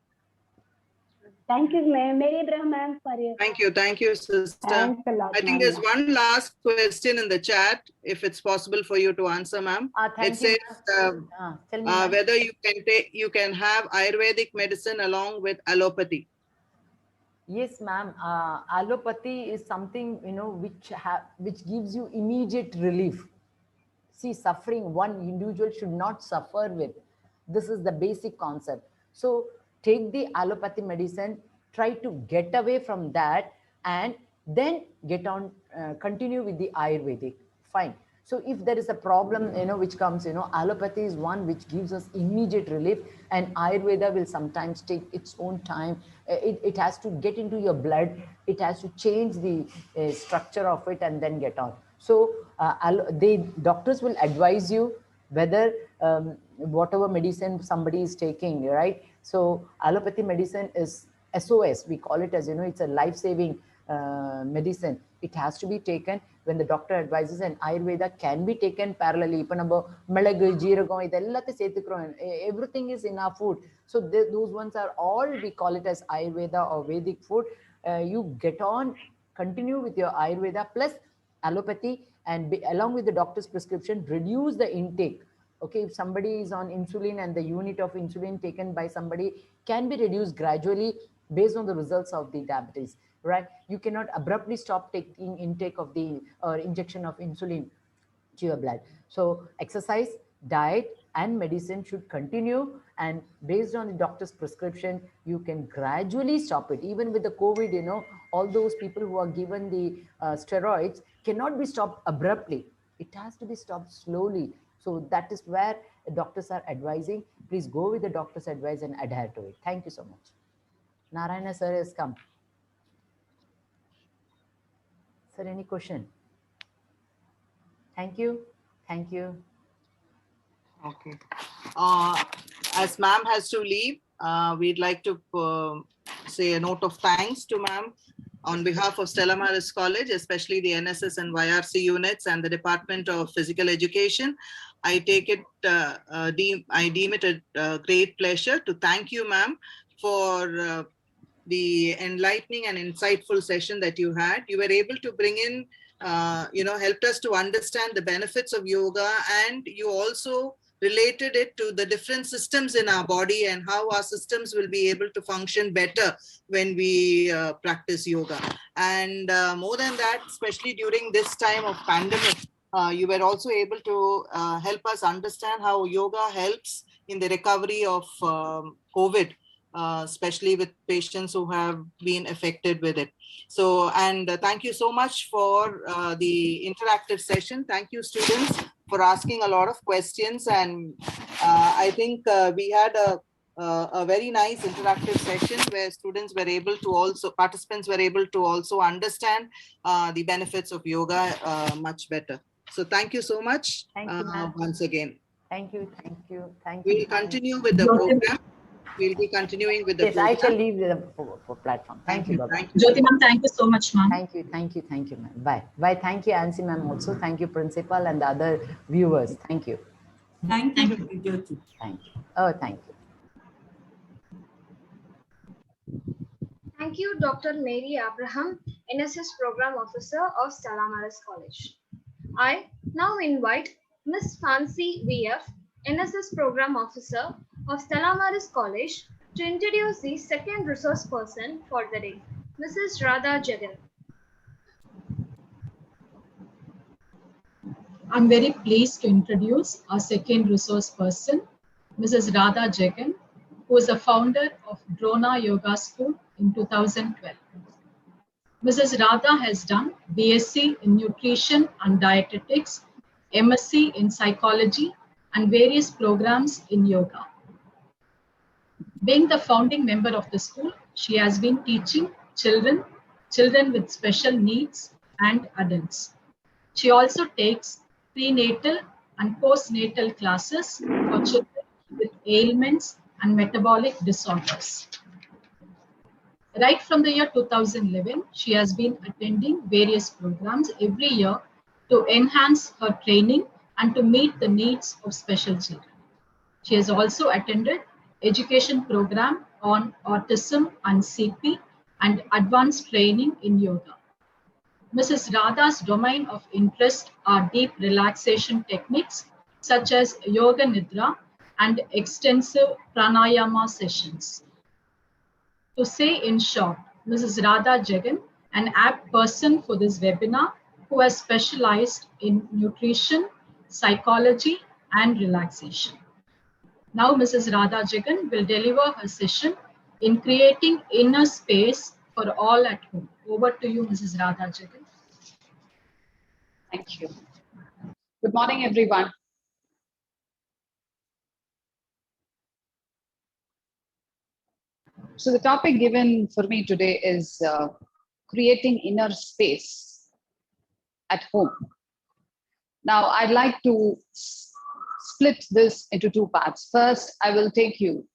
Thank you, Mary Abraham, ma'am, for your. Thank you, sister. Thanks a lot, I think there's one last question in the chat, if it's possible for you to answer, ma'am. It says whether you can have Ayurvedic medicine along with allopathy. Yes, ma'am. Allopathy is something, you know, which gives you immediate relief. See, suffering one individual should not suffer with. This is the basic concept. So take the allopathy medicine, try to get away from that, and then get on, continue with the Ayurvedic. Fine. So if there is a problem, you know, which comes, you know, allopathy is one which gives us immediate relief, and Ayurveda will sometimes take its own time. It has to get into your blood. It has to change the structure of it and then get on. So doctors will advise you whether whatever medicine somebody is taking, right? So allopathy medicine is SOS. We call it as, you know, it's a life-saving medicine. It has to be taken when the doctor advises, and Ayurveda can be taken parallelly. Everything is in our food. So those ones are all, we call it as Ayurveda or Vedic food. You get on, continue with your Ayurveda plus allopathy, and along with the doctor's prescription, reduce the intake. Okay, if somebody is on insulin and the unit of insulin taken by somebody can be reduced gradually based on the results of the diabetes, right? You cannot abruptly stop taking intake of the injection of insulin to your blood. So exercise, diet, and medicine should continue, and based on the doctor's prescription, you can gradually stop it. Even with the COVID, you know, all those people who are given the steroids cannot be stopped abruptly. It has to be stopped slowly. So that is where the doctors are advising. Please go with the doctor's advice and adhere to it. Thank you so much. Narayana sir has come. Sir, any question? Thank you. Thank you. Okay. As ma'am has to leave, we'd like to say a note of thanks to ma'am on behalf of Stella Maris College, especially the NSS and YRC units and the Department of Physical Education. I take it, I deem it a great pleasure to thank you, ma'am, for the enlightening and insightful session that you had. You were able to bring in, you know, helped us to understand the benefits of yoga, and you also related it to the different systems in our body and how our systems will be able to function better when we practice yoga. And more than that, especially during this time of pandemic, you were also able to help us understand how yoga helps in the recovery of COVID, especially with patients who have been affected with it. So, and thank you so much for the interactive session. Thank you, students, for asking a lot of questions. And I think we had a very nice interactive session where students were able to also, participants were able to also understand the benefits of yoga much better. So thank you so much. Thank you, ma'am. Once again. Thank you, thank you, thank We'll you. continue with the program. We'll be continuing with the Yes, program. I shall leave the platform. Thank you, Baba. Thank you. Jyoti ma'am, thank you so much, ma'am. Thank you, ma'am. Bye. Bye. Thank you, Ansi ma'am also. Thank you, principal and the other viewers. Thank you. Thank you, Jyoti. Thank you. Oh, thank you. Thank you, Dr. Mary Abraham, NSS Program Officer of Stella Maris College. I now invite Ms. Fancy VF, NSS Program Officer of Stella Maris College, to introduce the second resource person for the day, Mrs. Radha Jagan. I'm very pleased to introduce our second resource person, Mrs. Radha Jagan, who is the founder of Drona Yoga School in 2012. Mrs. Radha has done BSc in Nutrition and Dietetics, MSc in Psychology, and various programs in yoga. Being the founding member of the school, she has been teaching children with special needs, and adults. She also takes prenatal and postnatal classes for children with ailments and metabolic disorders. Right from the year 2011, she has been attending various programs every year to enhance her training and to meet the needs of special children. She has also attended education program on autism and CP and advanced training in yoga. Mrs. Radha's domain of interest are deep relaxation techniques such as yoga nidra and extensive pranayama sessions. To say in short, Mrs. Radha Jagan, an apt person for this webinar, who has specialized in nutrition, psychology, and relaxation. Now, Mrs. Radha Jagan will deliver her session in creating inner space for all at home. Over to you, Mrs. Radha Jagan. Thank you. Good morning, everyone. So the topic given for me today is creating inner space at home. Now, I'd like to split this into two parts. First, I will take you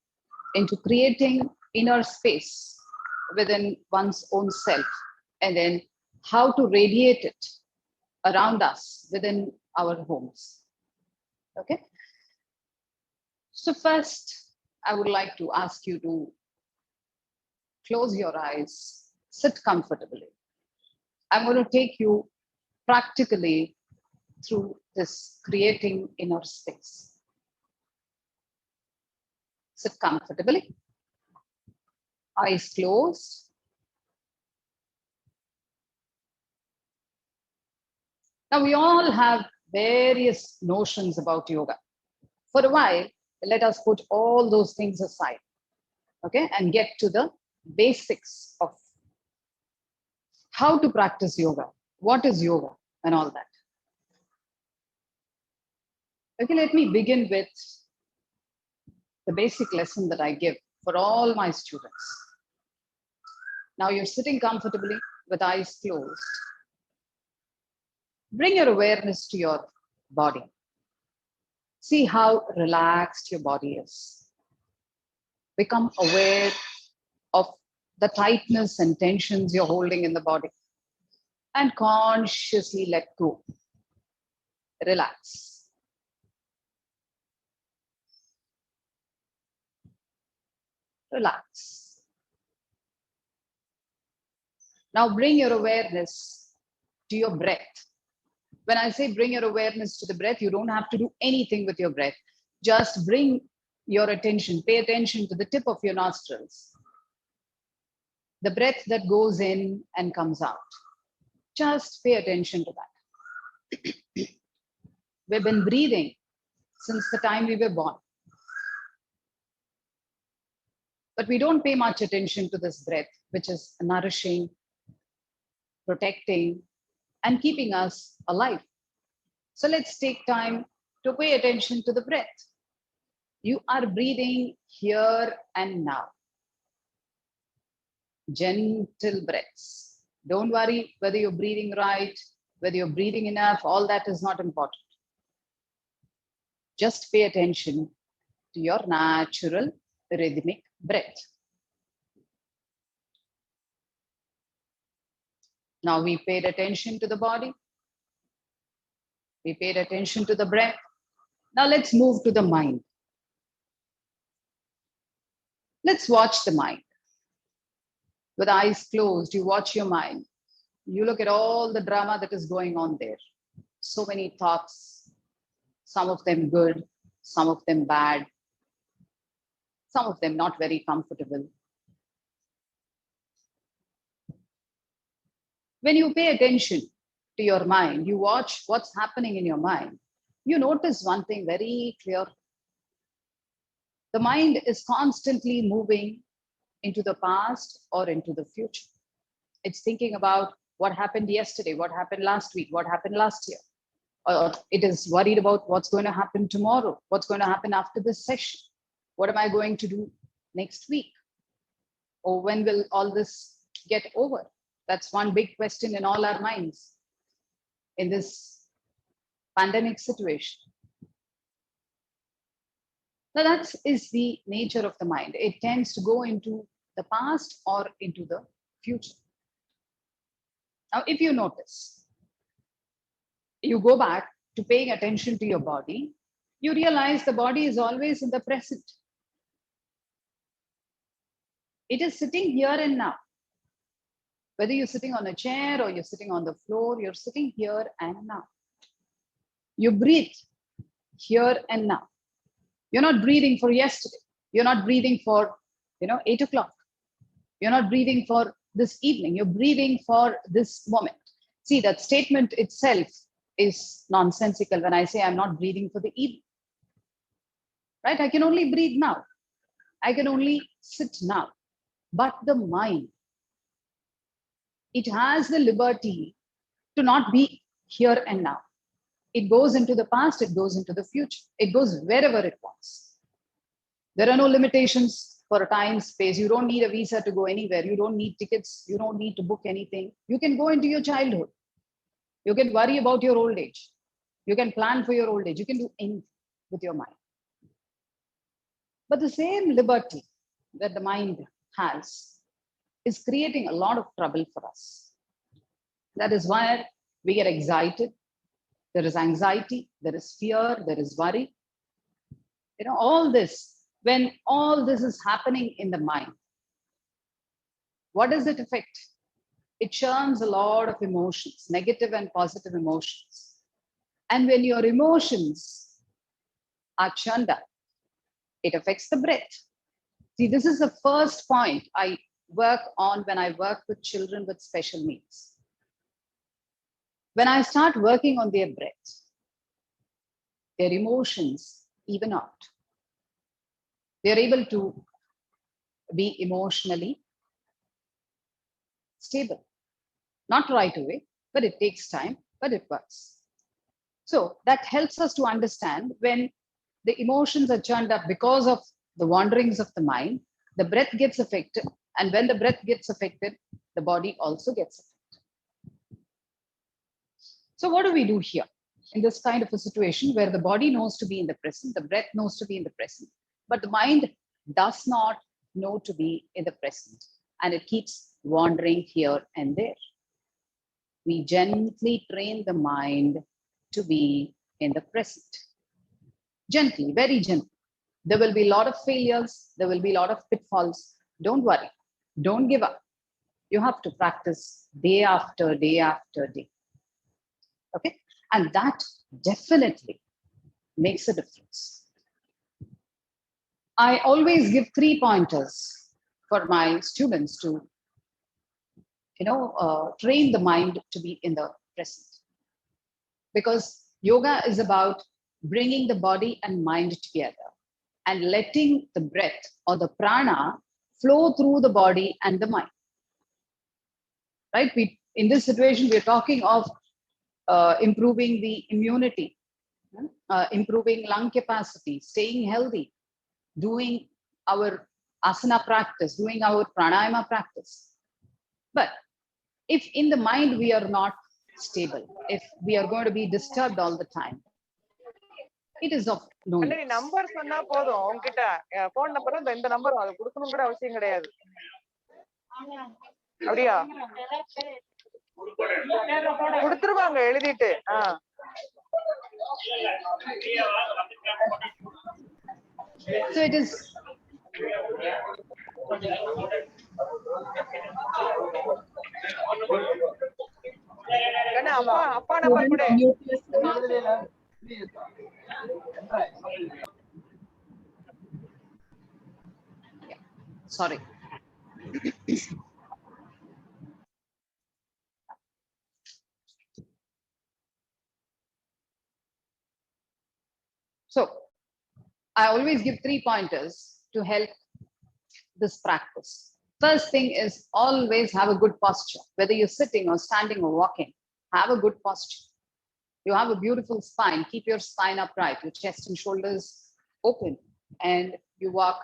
into creating inner space within one's own self, and then how to radiate it around us within our homes. Okay. So first, I would like to ask you to close your eyes, sit comfortably. I'm going to take you practically through this creating inner space. Sit comfortably, eyes closed. Now, we all have various notions about yoga. For a while, let us put all those things aside, okay, and get to the basics of how to practice yoga, what is yoga, and all that. Okay, let me begin with the basic lesson that I give for all my students. Now, you're sitting comfortably with eyes closed. Bring your awareness to your body. See how relaxed your body is. Become aware of the tightness and tensions you're holding in the body, and consciously let go. Relax. Relax. Now bring your awareness to your breath. When I say bring your awareness to the breath, you don't have to do anything with your breath. Just bring your attention, pay attention to the tip of your nostrils. The breath that goes in and comes out. Just pay attention to that. We've been breathing since the time we were born. But we don't pay much attention to this breath, which is nourishing, protecting, and keeping us alive. So let's take time to pay attention to the breath. You are breathing here and now. Gentle breaths. Don't worry whether you're breathing right, whether you're breathing enough, all that is not important. Just pay attention to your natural rhythmic breath. Now we paid attention to the body. We paid attention to the breath. Now let's move to the mind. Let's watch the mind. With eyes closed, you watch your mind. You look at all the drama that is going on there. So many thoughts, some of them good, some of them bad, some of them not very comfortable. When you pay attention to your mind, you watch what's happening in your mind, you notice one thing very clear. The mind is constantly moving into the past or into the future. It's thinking about what happened yesterday, what happened last week, what happened last year. Or it is worried about what's going to happen tomorrow, what's going to happen after this session. What am I going to do next week? Or when will all this get over? That's one big question in all our minds in this pandemic situation. Now that is the nature of the mind. It tends to go into the past or into the future. Now, if you notice, you go back to paying attention to your body, you realize the body is always in the present. It is sitting here and now. Whether you're sitting on a chair or you're sitting on the floor, you're sitting here and now. You breathe here and now. You're not breathing for yesterday. You're not breathing for 8 o'clock. You're not breathing for this evening. You're breathing for this moment. See, that statement itself is nonsensical when I say I'm not breathing for the evening. Right? I can only breathe now. I can only sit now. But the mind, it has the liberty to not be here and now. It goes into the past, it goes into the future. It goes wherever it wants. There are no limitations for time, space. You don't need a visa to go anywhere. You don't need tickets. You don't need to book anything. You can go into your childhood. You can worry about your old age. You can plan for your old age. You can do anything with your mind. But the same liberty that the mind has is creating a lot of trouble for us. That is why we get excited. There is anxiety, there is fear, there is worry. All this, when all this is happening in the mind, what does it affect? It churns a lot of emotions, negative and positive emotions. And when your emotions are churned up, it affects the breath. See, this is the first point I work on when I work with children with special needs. When I start working on their breath, their emotions even out. They're able to be emotionally stable. Not right away, but it takes time, but it works. So that helps us to understand when the emotions are churned up because of the wanderings of the mind, the breath gets affected. And when the breath gets affected, the body also gets affected. So what do we do here in this kind of a situation where the body knows to be in the present, the breath knows to be in the present, but the mind does not know to be in the present and it keeps wandering here and there? We gently train the mind to be in the present. Gently, very gently. There will be a lot of failures. There will be a lot of pitfalls. Don't worry. Don't give up. You have to practice day after day after day. Okay, and that definitely makes a difference. I always give 3 pointers for my students to, train the mind to be in the present. Because yoga is about bringing the body and mind together and letting the breath or the prana flow through the body and the mind. Right? In this situation, we're talking of improving the immunity, improving lung capacity, staying healthy, doing our asana practice, doing our pranayama practice. But if in the mind we are not stable, if we are going to be disturbed all the time, it is of no use. Number சொன்னா போதும் உங்ககிட்ட phone number இந்த number அது கொடுக்கணும் கூட அவசியம் கிடையாது. அப்படியா கொடுத்துருவாங்க எழுதிட்டு. So it is அப்பா நம்பர் கூட sorry. So I always give 3 pointers to help this practice. First thing is always have a good posture, whether you're sitting or standing or walking, have a good posture. You have a beautiful spine, keep your spine upright, your chest and shoulders open, and you walk,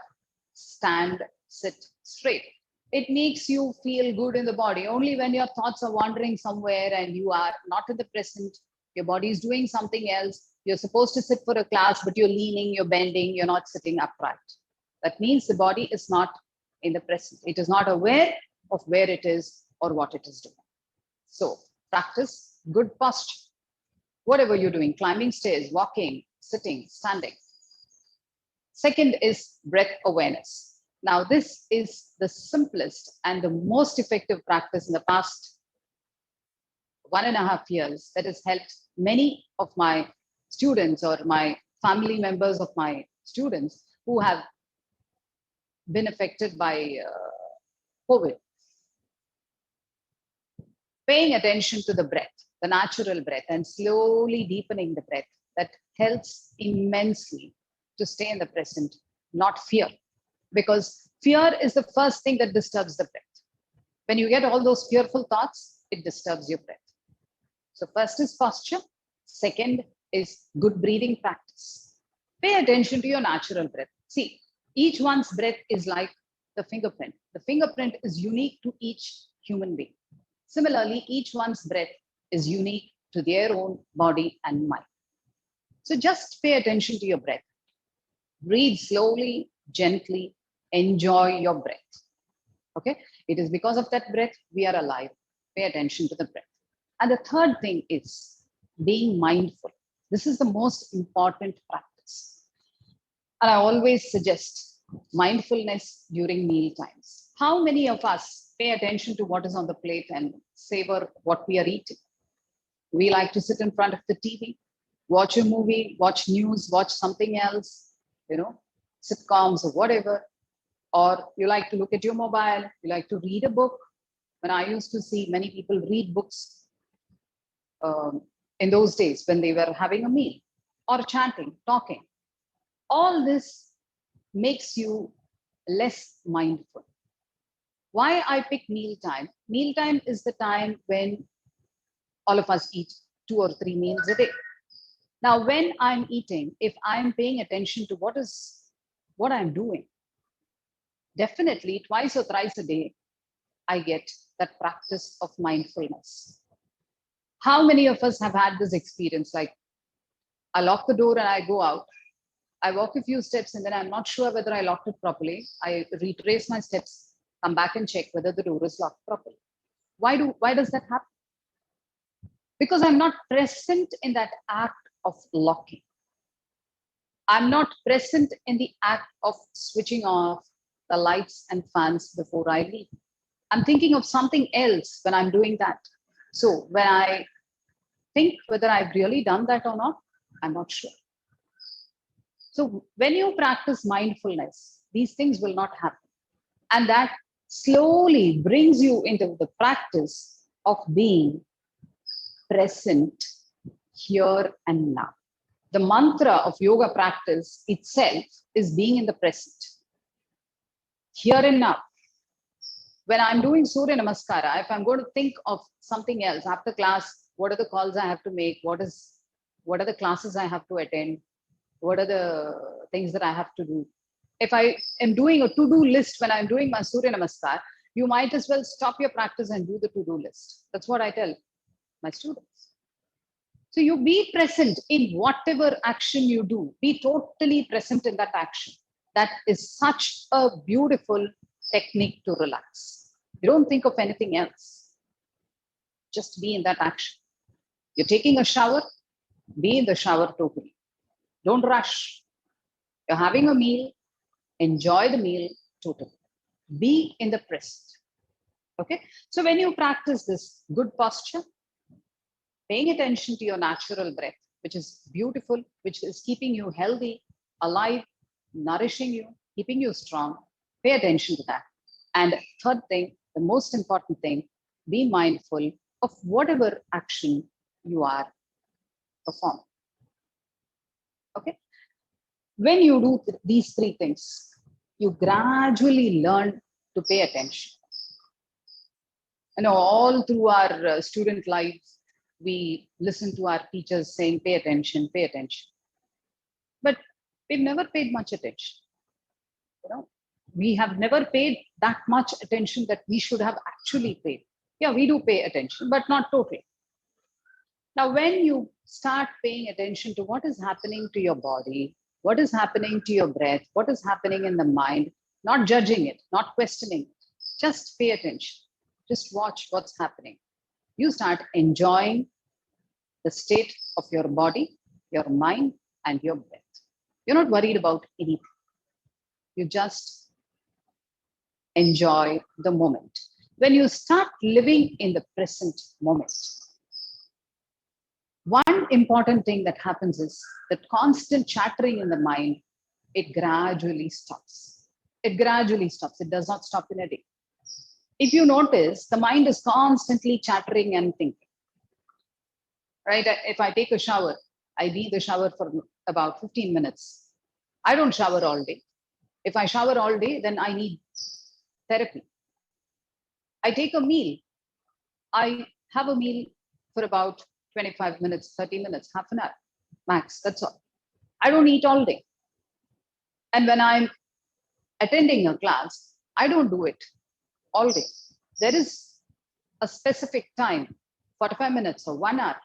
stand, sit straight. It makes you feel good in the body. Only when your thoughts are wandering somewhere and you are not in the present, your body is doing something else, you're supposed to sit for a class, but you're leaning, you're bending, you're not sitting upright. That means the body is not in the present. It is not aware of where it is or what it is doing. So practice good posture. Whatever you're doing, climbing stairs, walking, sitting, standing. Second is breath awareness. Now, this is the simplest and the most effective practice in the past 1.5 years that has helped many of my students or my family members of my students who have been affected by COVID. Paying attention to the breath, the natural breath, and slowly deepening the breath, that helps immensely to stay in the present, not fear. Because fear is the first thing that disturbs the breath. When you get all those fearful thoughts, it disturbs your breath. So first is posture. Second is good breathing practice. Pay attention to your natural breath. See, each one's breath is like the fingerprint. The fingerprint is unique to each human being. Similarly, each one's breath is unique to their own body and mind. So just pay attention to your breath. Breathe slowly, gently, enjoy your breath. Okay? It is because of that breath we are alive. Pay attention to the breath. And the third thing is being mindful. This is the most important practice. And I always suggest mindfulness during meal times. How many of us pay attention to what is on the plate and savor what we are eating? We like to sit in front of the TV, watch a movie, watch news, watch something else, sitcoms or whatever. Or you like to look at your mobile, you like to read a book. When I used to see many people read books in those days when they were having a meal or chatting, talking. All this makes you less mindful. Why I pick mealtime? Mealtime is the time when all of us eat 2 or 3 meals a day. Now, when I'm eating, if I'm paying attention to what I'm doing, definitely twice or thrice a day, I get that practice of mindfulness. How many of us have had this experience? Like, I lock the door and I go out. I walk a few steps and then I'm not sure whether I locked it properly. I retrace my steps, come back and check whether the door is locked properly. Why does that happen? Because I'm not present in that act of locking. I'm not present in the act of switching off the lights and fans before I leave. I'm thinking of something else when I'm doing that. So when I think whether I've really done that or not, I'm not sure. So when you practice mindfulness, these things will not happen. And that slowly brings you into the practice of being present here and now. The mantra of yoga practice itself is being in the present, here and now. When I'm doing Surya Namaskara, if I'm going to think of something else after class, What are the calls I have to make? What are the classes I have to attend? What are the things that I have to do? If I am doing a to-do list when I'm doing my Surya Namaskar, you might as well stop your practice and do the to-do list. That's what I tell my students. So you be present in whatever action you do. Be totally present in that action. That is such a beautiful technique to relax. You don't think of anything else. Just be in that action. You're taking a shower, be in the shower totally. Don't rush. You're having a meal, enjoy the meal totally. Be in the present. Okay. So when you practice this good posture, paying attention to your natural breath, which is beautiful, which is keeping you healthy, alive, nourishing you, keeping you strong, pay attention to that. And third thing, the most important thing, be mindful of whatever action you are performing. Okay. When you do these three things, you gradually learn to pay attention. You know, all through our student lives, we listen to our teachers saying, pay attention, pay attention. But we've never paid much attention. You know, we have never paid that much attention that we should have actually paid. Yeah, we do pay attention, but not totally. Now, when you start paying attention to what is happening to your body, what is happening to your breath, what is happening in the mind, not judging it, not questioning it, just pay attention. Just watch what's happening. You start enjoying the state of your body, your mind, and your breath. You're not worried about anything. You just enjoy the moment. When you start living in the present moment, one important thing that happens is that constant chattering in the mind, it gradually stops. It gradually stops. It does not stop in a day. If you notice, the mind is constantly chattering and thinking. Right? If I take a shower, I be in the shower for about 15 minutes. I don't shower all day. If I shower all day, then I need therapy. I take a meal. I have a meal for about 25 minutes, 30 minutes, half an hour, max. That's all. I don't eat all day. And when I'm attending a class, I don't do it all day. There is a specific time, 45 minutes or 1 hour,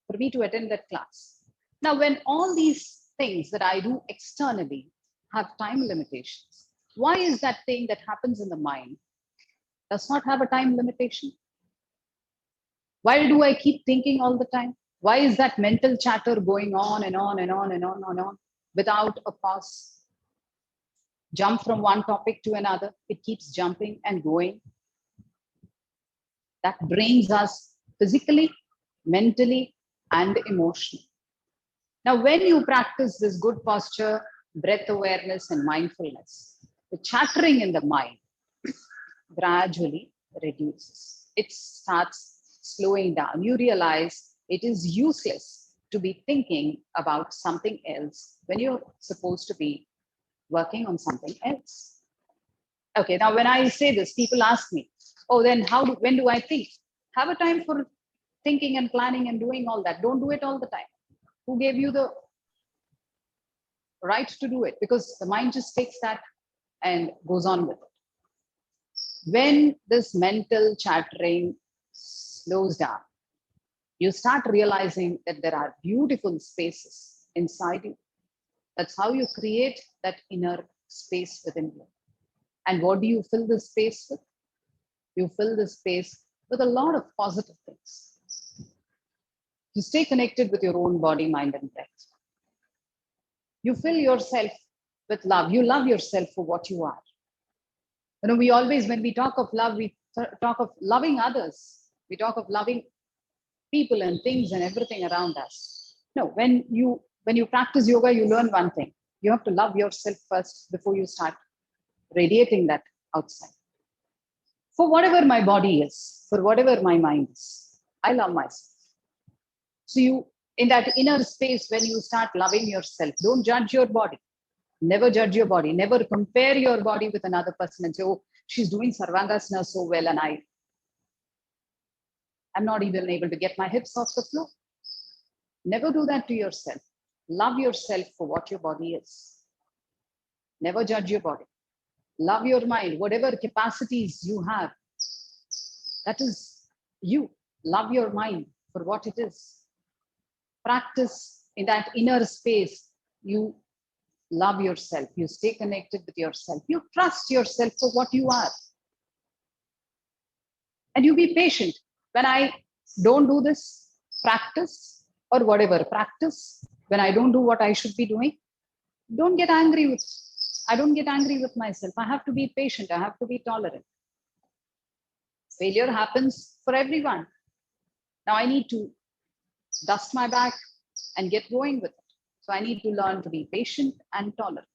for me to attend that class. Now, when all these things that I do externally have time limitations, why is that thing that happens in the mind does not have a time limitation? Why do I keep thinking all the time? Why is that mental chatter going on and on and on and on and on without a pause? Jump from one topic to another. It keeps jumping and going. That drains us physically, mentally, and emotionally. Now, when you practice this good posture, breath awareness, and mindfulness, the chattering in the mind gradually reduces. It starts slowing down. You realize it is useless to be thinking about something else when you're supposed to be working on something else. Okay, now when I say this, people ask me, oh, then when do I think? Have a time for thinking and planning and doing all that. Don't do it all the time. Who gave you the right to do it? Because the mind just takes that and goes on with it. When this mental chattering slows down, you start realizing that there are beautiful spaces inside you. That's how you create that inner space within you. And what do you fill the space with? You fill the space with a lot of positive things. You stay connected with your own body, mind, and breath. You fill yourself with love. You love yourself for what you are. You know, we always, when we talk of love, we talk of loving others. We talk of loving people and things and everything around us. No, when you practice yoga, you learn one thing. You have to love yourself first before you start radiating that outside. For whatever my body is, for whatever my mind is, I love myself. So you, in that inner space, when you start loving yourself, don't judge your body. Never judge your body. Never compare your body with another person and say, oh, she's doing Sarvangasana so well and I'm not even able to get my hips off the floor. Never do that to yourself. Love yourself for what your body is. Never judge your body. Love your mind, whatever capacities you have. That is you. Love your mind for what it is. Practice in that inner space. You love yourself. You stay connected with yourself. You trust yourself for what you are. And you be patient. When I don't do this, practice or whatever, practice. When I don't do what I should be doing, don't get angry with. I don't get angry with myself. I have to be patient. I have to be tolerant. Failure happens for everyone. Now I need to dust my back and get going with it. So I need to learn to be patient and tolerant.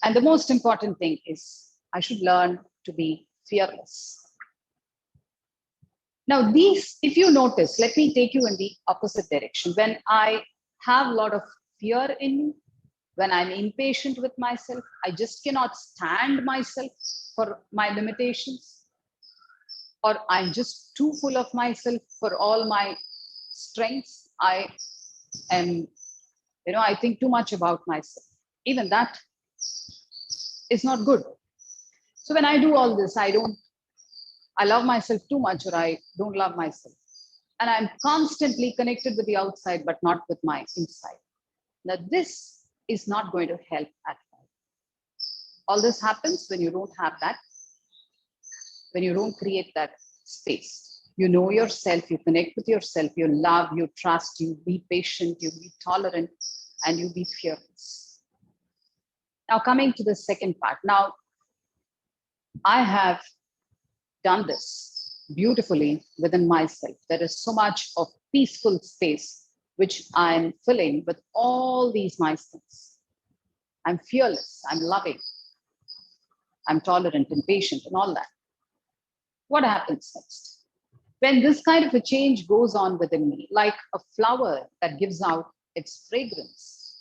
And the most important thing is I should learn to be fearless. Now these, if you notice, let me take you in the opposite direction. When I have a lot of fear in me, when I'm impatient with myself, I just cannot stand myself for my limitations, or I'm just too full of myself for all my strengths. I am, I think too much about myself. Even that is not good. So when I do all this, I love myself too much, or I don't love myself. And I'm constantly connected with the outside, but not with my inside. Now this is not going to help at all. All this happens when you don't have that, when you don't create that space. You know yourself, you connect with yourself, you love, you trust, you be patient, you be tolerant, and you be fearless. Now coming to the second part. Now, I have done this beautifully within myself. There is so much of peaceful space which I'm filling with all these nice things. I'm fearless, I'm loving, I'm tolerant and patient and all that. What happens next? When this kind of a change goes on within me, like a flower that gives out its fragrance,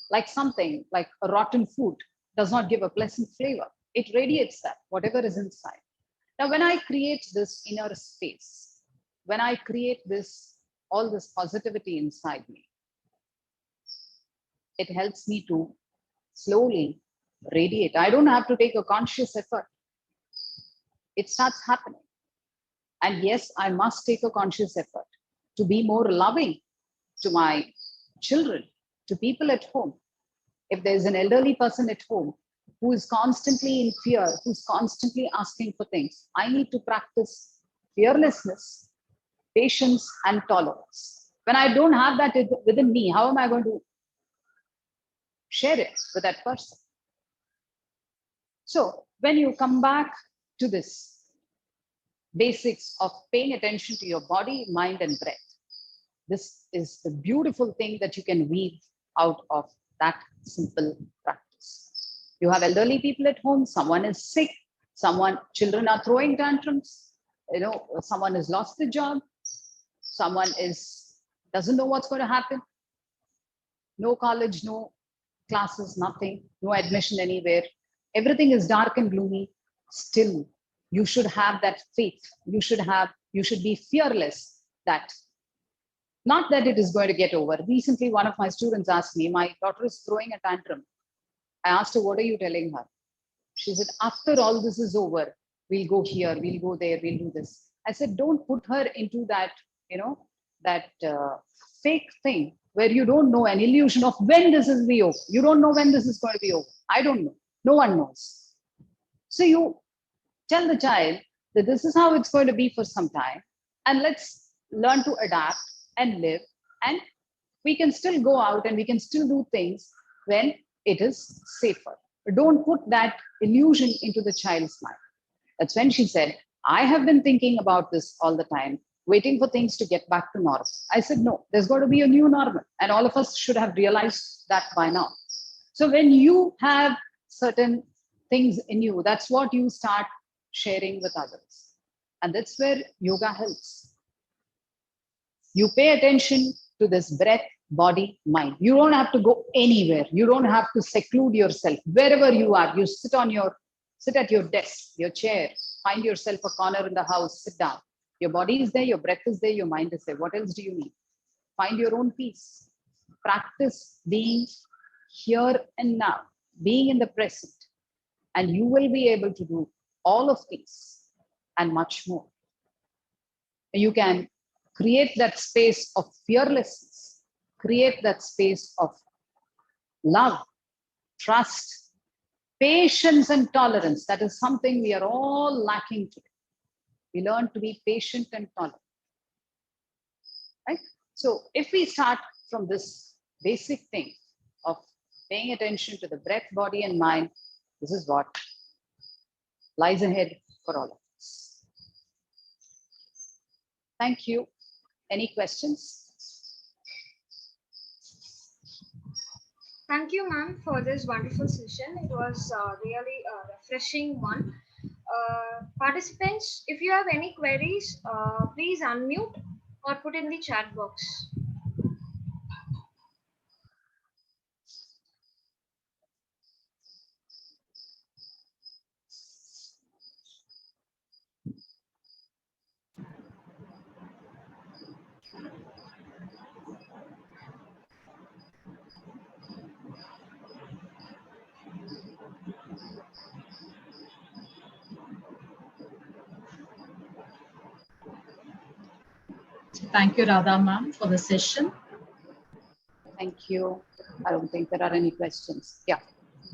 like something like a rotten food does not give a pleasant flavor. It radiates that, whatever is inside. Now, when I create this inner space, when I create this, all this positivity inside me, it helps me to slowly radiate. I don't have to take a conscious effort. It starts happening. And yes, I must take a conscious effort to be more loving to my children, to people at home. If there's an elderly person at home who is constantly in fear, who's constantly asking for things, I need to practice fearlessness, patience, and tolerance. When I don't have that within me, how am I going to share it with that person? So when you come back to this basics of paying attention to your body, mind, and breath, this is the beautiful thing that you can weave out of that simple practice. You have elderly people at home, someone is sick, children are throwing tantrums, someone has lost the job, someone doesn't know what's going to happen. No college, no classes, nothing, no admission anywhere. Everything is dark and gloomy. Still, you should have that faith. You should be fearless that not that it is going to get over. Recently, one of my students asked me, my daughter is throwing a tantrum. I asked her, what are you telling her? She said, after all this is over, we'll go here, we'll go there, we'll do this. I said, don't put her into that, fake thing where you don't know, an illusion of when this is be over. You don't know when this is going to be over. I don't know. No one knows. So you tell the child that this is how it's going to be for some time, and let's learn to adapt and live, and we can still go out and we can still do things when it is safer. But don't put that illusion into the child's mind. That's when she said, I have been thinking about this all the time, waiting for things to get back to normal. I said, no, there's going to be a new normal, and all of us should have realized that by now. So when you have certain things in you, that's what you start sharing with others. And that's where yoga helps. You pay attention to this breath, body, mind. You don't have to go anywhere. You don't have to seclude yourself. Wherever you are, you sit at your desk, your chair, find yourself a corner in the house, sit down. Your body is there, your breath is there, your mind is there. What else do you need? Find your own peace. Practice being here and now, being in the present, and you will be able to do all of these and much more. You can create that space of fearlessness, create that space of love, trust, patience, and tolerance. That is something we are all lacking today. We learn to be patient and tolerant. Right? So if we start from this basic thing of paying attention to the breath, body, and mind, this is what lies ahead for all of us. Thank you. Any questions? Thank you, ma'am, for this wonderful session. It was really a refreshing one. Participants, if you have any queries, please unmute or put in the chat box. Thank you, Radha ma'am, for the session. Thank you. I don't think there are any questions. Yeah.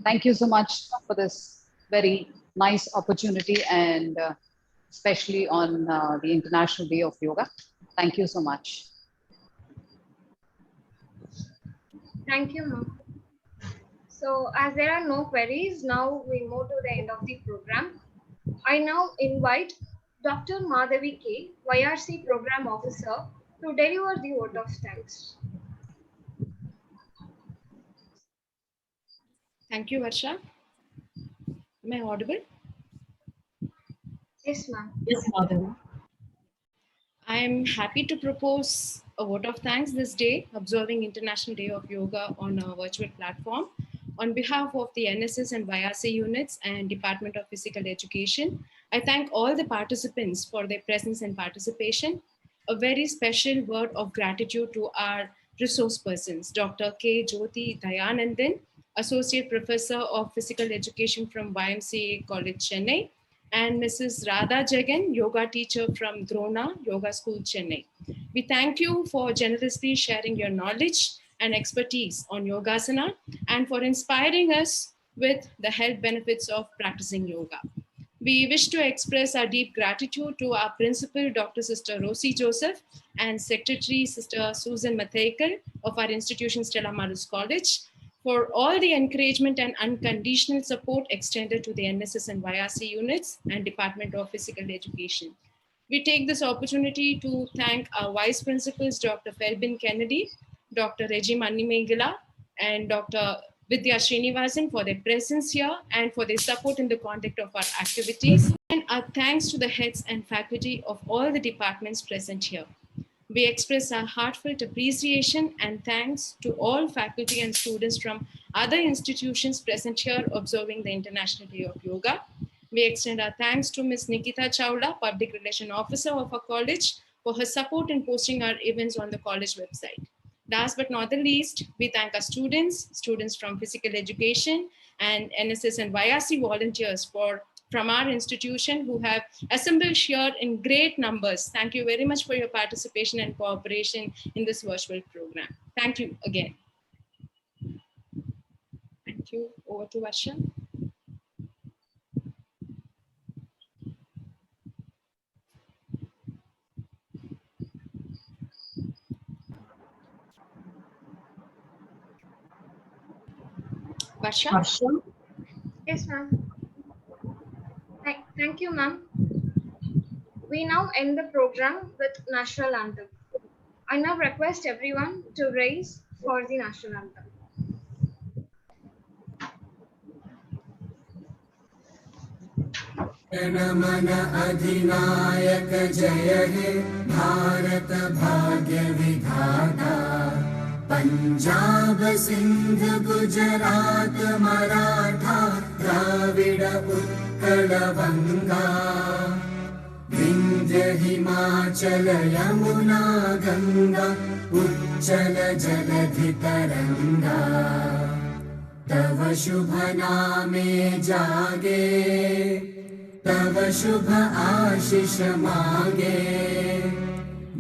Thank you so much for this very nice opportunity, and especially on the International Day of Yoga. Thank you so much. Thank you, ma'am. So as there are no queries, now we move to the end of the program. I now invite Dr. Madhavi K, YRC Program Officer, to deliver the vote of thanks. Thank you, Varsha. Am I audible? Yes, ma'am. Yes, Madhavi. I am happy to propose a vote of thanks this day, observing International Day of Yoga on a virtual platform. On behalf of the NSS and YRC units and Department of Physical Education, I thank all the participants for their presence and participation. A very special word of gratitude to our resource persons, Dr. K. Jyoti Dayanandan, Associate Professor of Physical Education from YMCA College, Chennai, and Mrs. Radha Jagan, yoga teacher from Drona Yoga School, Chennai. We thank you for generously sharing your knowledge and expertise on Yogasana and for inspiring us with the health benefits of practicing yoga. We wish to express our deep gratitude to our principal, Dr. Sister Rosie Joseph, and Secretary, Sister Susan Mathaikal of our institution, Stella Maris College, for all the encouragement and unconditional support extended to the NSS and YRC units and Department of Physical Education. We take this opportunity to thank our Vice Principals, Dr. Felbin Kennedy, Dr. Reggie Manimegala, and Dr. Vidya Srinivasan for their presence here and for their support in the conduct of our activities. And our thanks to the heads and faculty of all the departments present here. We express our heartfelt appreciation and thanks to all faculty and students from other institutions present here observing the International Day of Yoga. We extend our thanks to Ms. Nikita Chawla, Public Relations Officer of our college, for her support in posting our events on the college website. Last but not the least, we thank our students from physical education and NSS and YRC volunteers from our institution who have assembled here in great numbers. Thank you very much for your participation and cooperation in this virtual program. Thank you again. Thank you. Over to Varsha. Varsha? Yes, ma'am. Thank you, ma'am. We now end the program with National Anthem. I now request everyone to raise for the National Anthem. जनमन अधिनायक जय हे भारत भाग्य विधाता पंजाब सिंध गुजरात मराठा द्राविड उत्कल बंगा विन्ध्य हिमाचल यमुना गङ्गा उच्चल जलधितरङ्गा तव शुभ नामे जागे तव शुभ आशिष मागे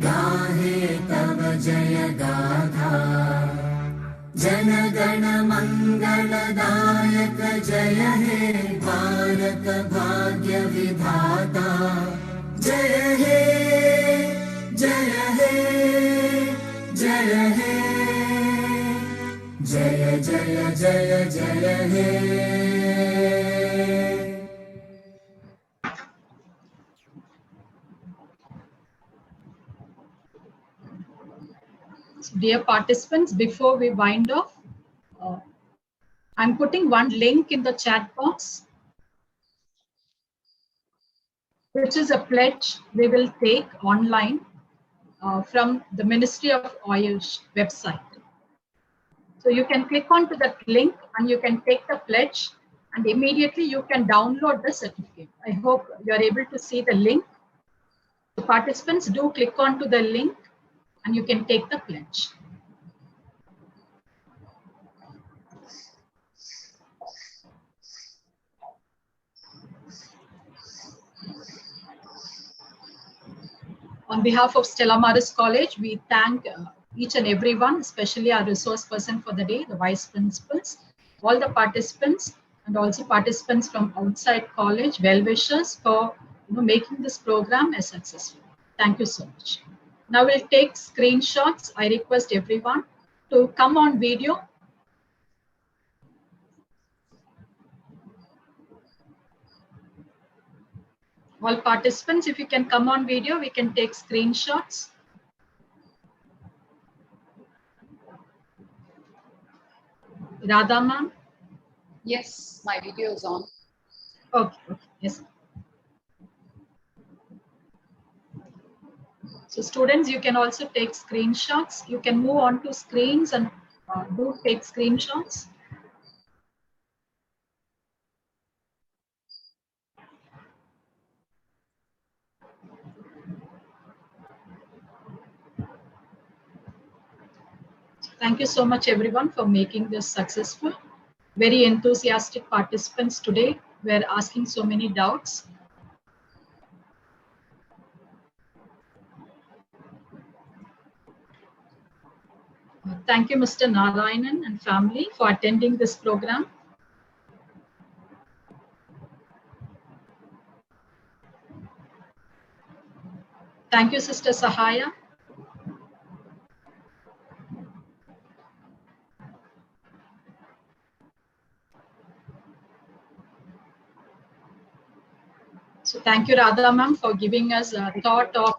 गाहे तव जय गाथा जन गण मंगलदायक जय हे भारत भाग्य विधाता जय हे जय हे जय हे जय जय जय जय हे Dear participants, before we wind off, I'm putting one link in the chat box, which is a pledge we will take online from the Ministry of Ayush website. So you can click onto that link and you can take the pledge and immediately you can download the certificate. I hope you are able to see the link. The participants do click onto the link and you can take the pledge. On behalf of Stella Maris College, we thank each and everyone, especially our resource person for the day, the vice principals, all the participants, and also participants from outside college, well-wishers for making this program a successful. Thank you so much. Now we'll take screenshots. I request everyone to come on video. All participants, if you can come on video, we can take screenshots. Radha ma'am? Yes, my video is on. Okay, yes. So students, you can also take screenshots. You can move on to screens and do take screenshots. Thank you so much everyone for making this successful. Very enthusiastic participants today. We're asking so many doubts. Thank you, Mr. Narayanan and family for attending this program. Thank you, Sister Sahaya. So thank you, Radha ma'am, for giving us a thought of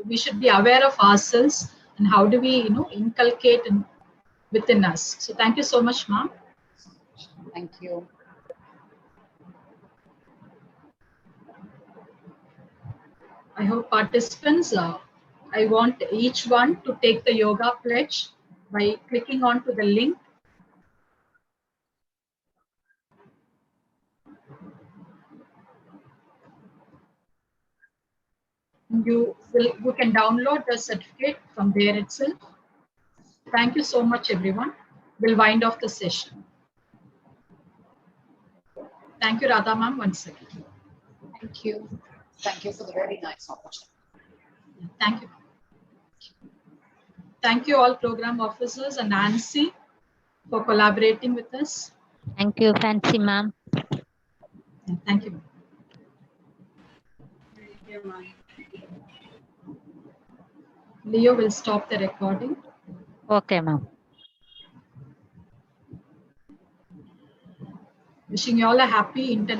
we should be aware of ourselves and how do we inculcate within us. So thank you so much, ma'am. Thank you. I hope participants, I want each one to take the yoga pledge by clicking onto the link. You can download the certificate from there itself. Thank you so much, everyone. We'll wind off the session. Thank you, Radha ma'am, once again. Thank you. Thank you for the very nice opportunity. Thank you. Thank you all program officers and Nancy for collaborating with us. Thank you, Fancy ma'am. Thank you. Leo will stop the recording. Okay, ma'am. Wishing you all a happy International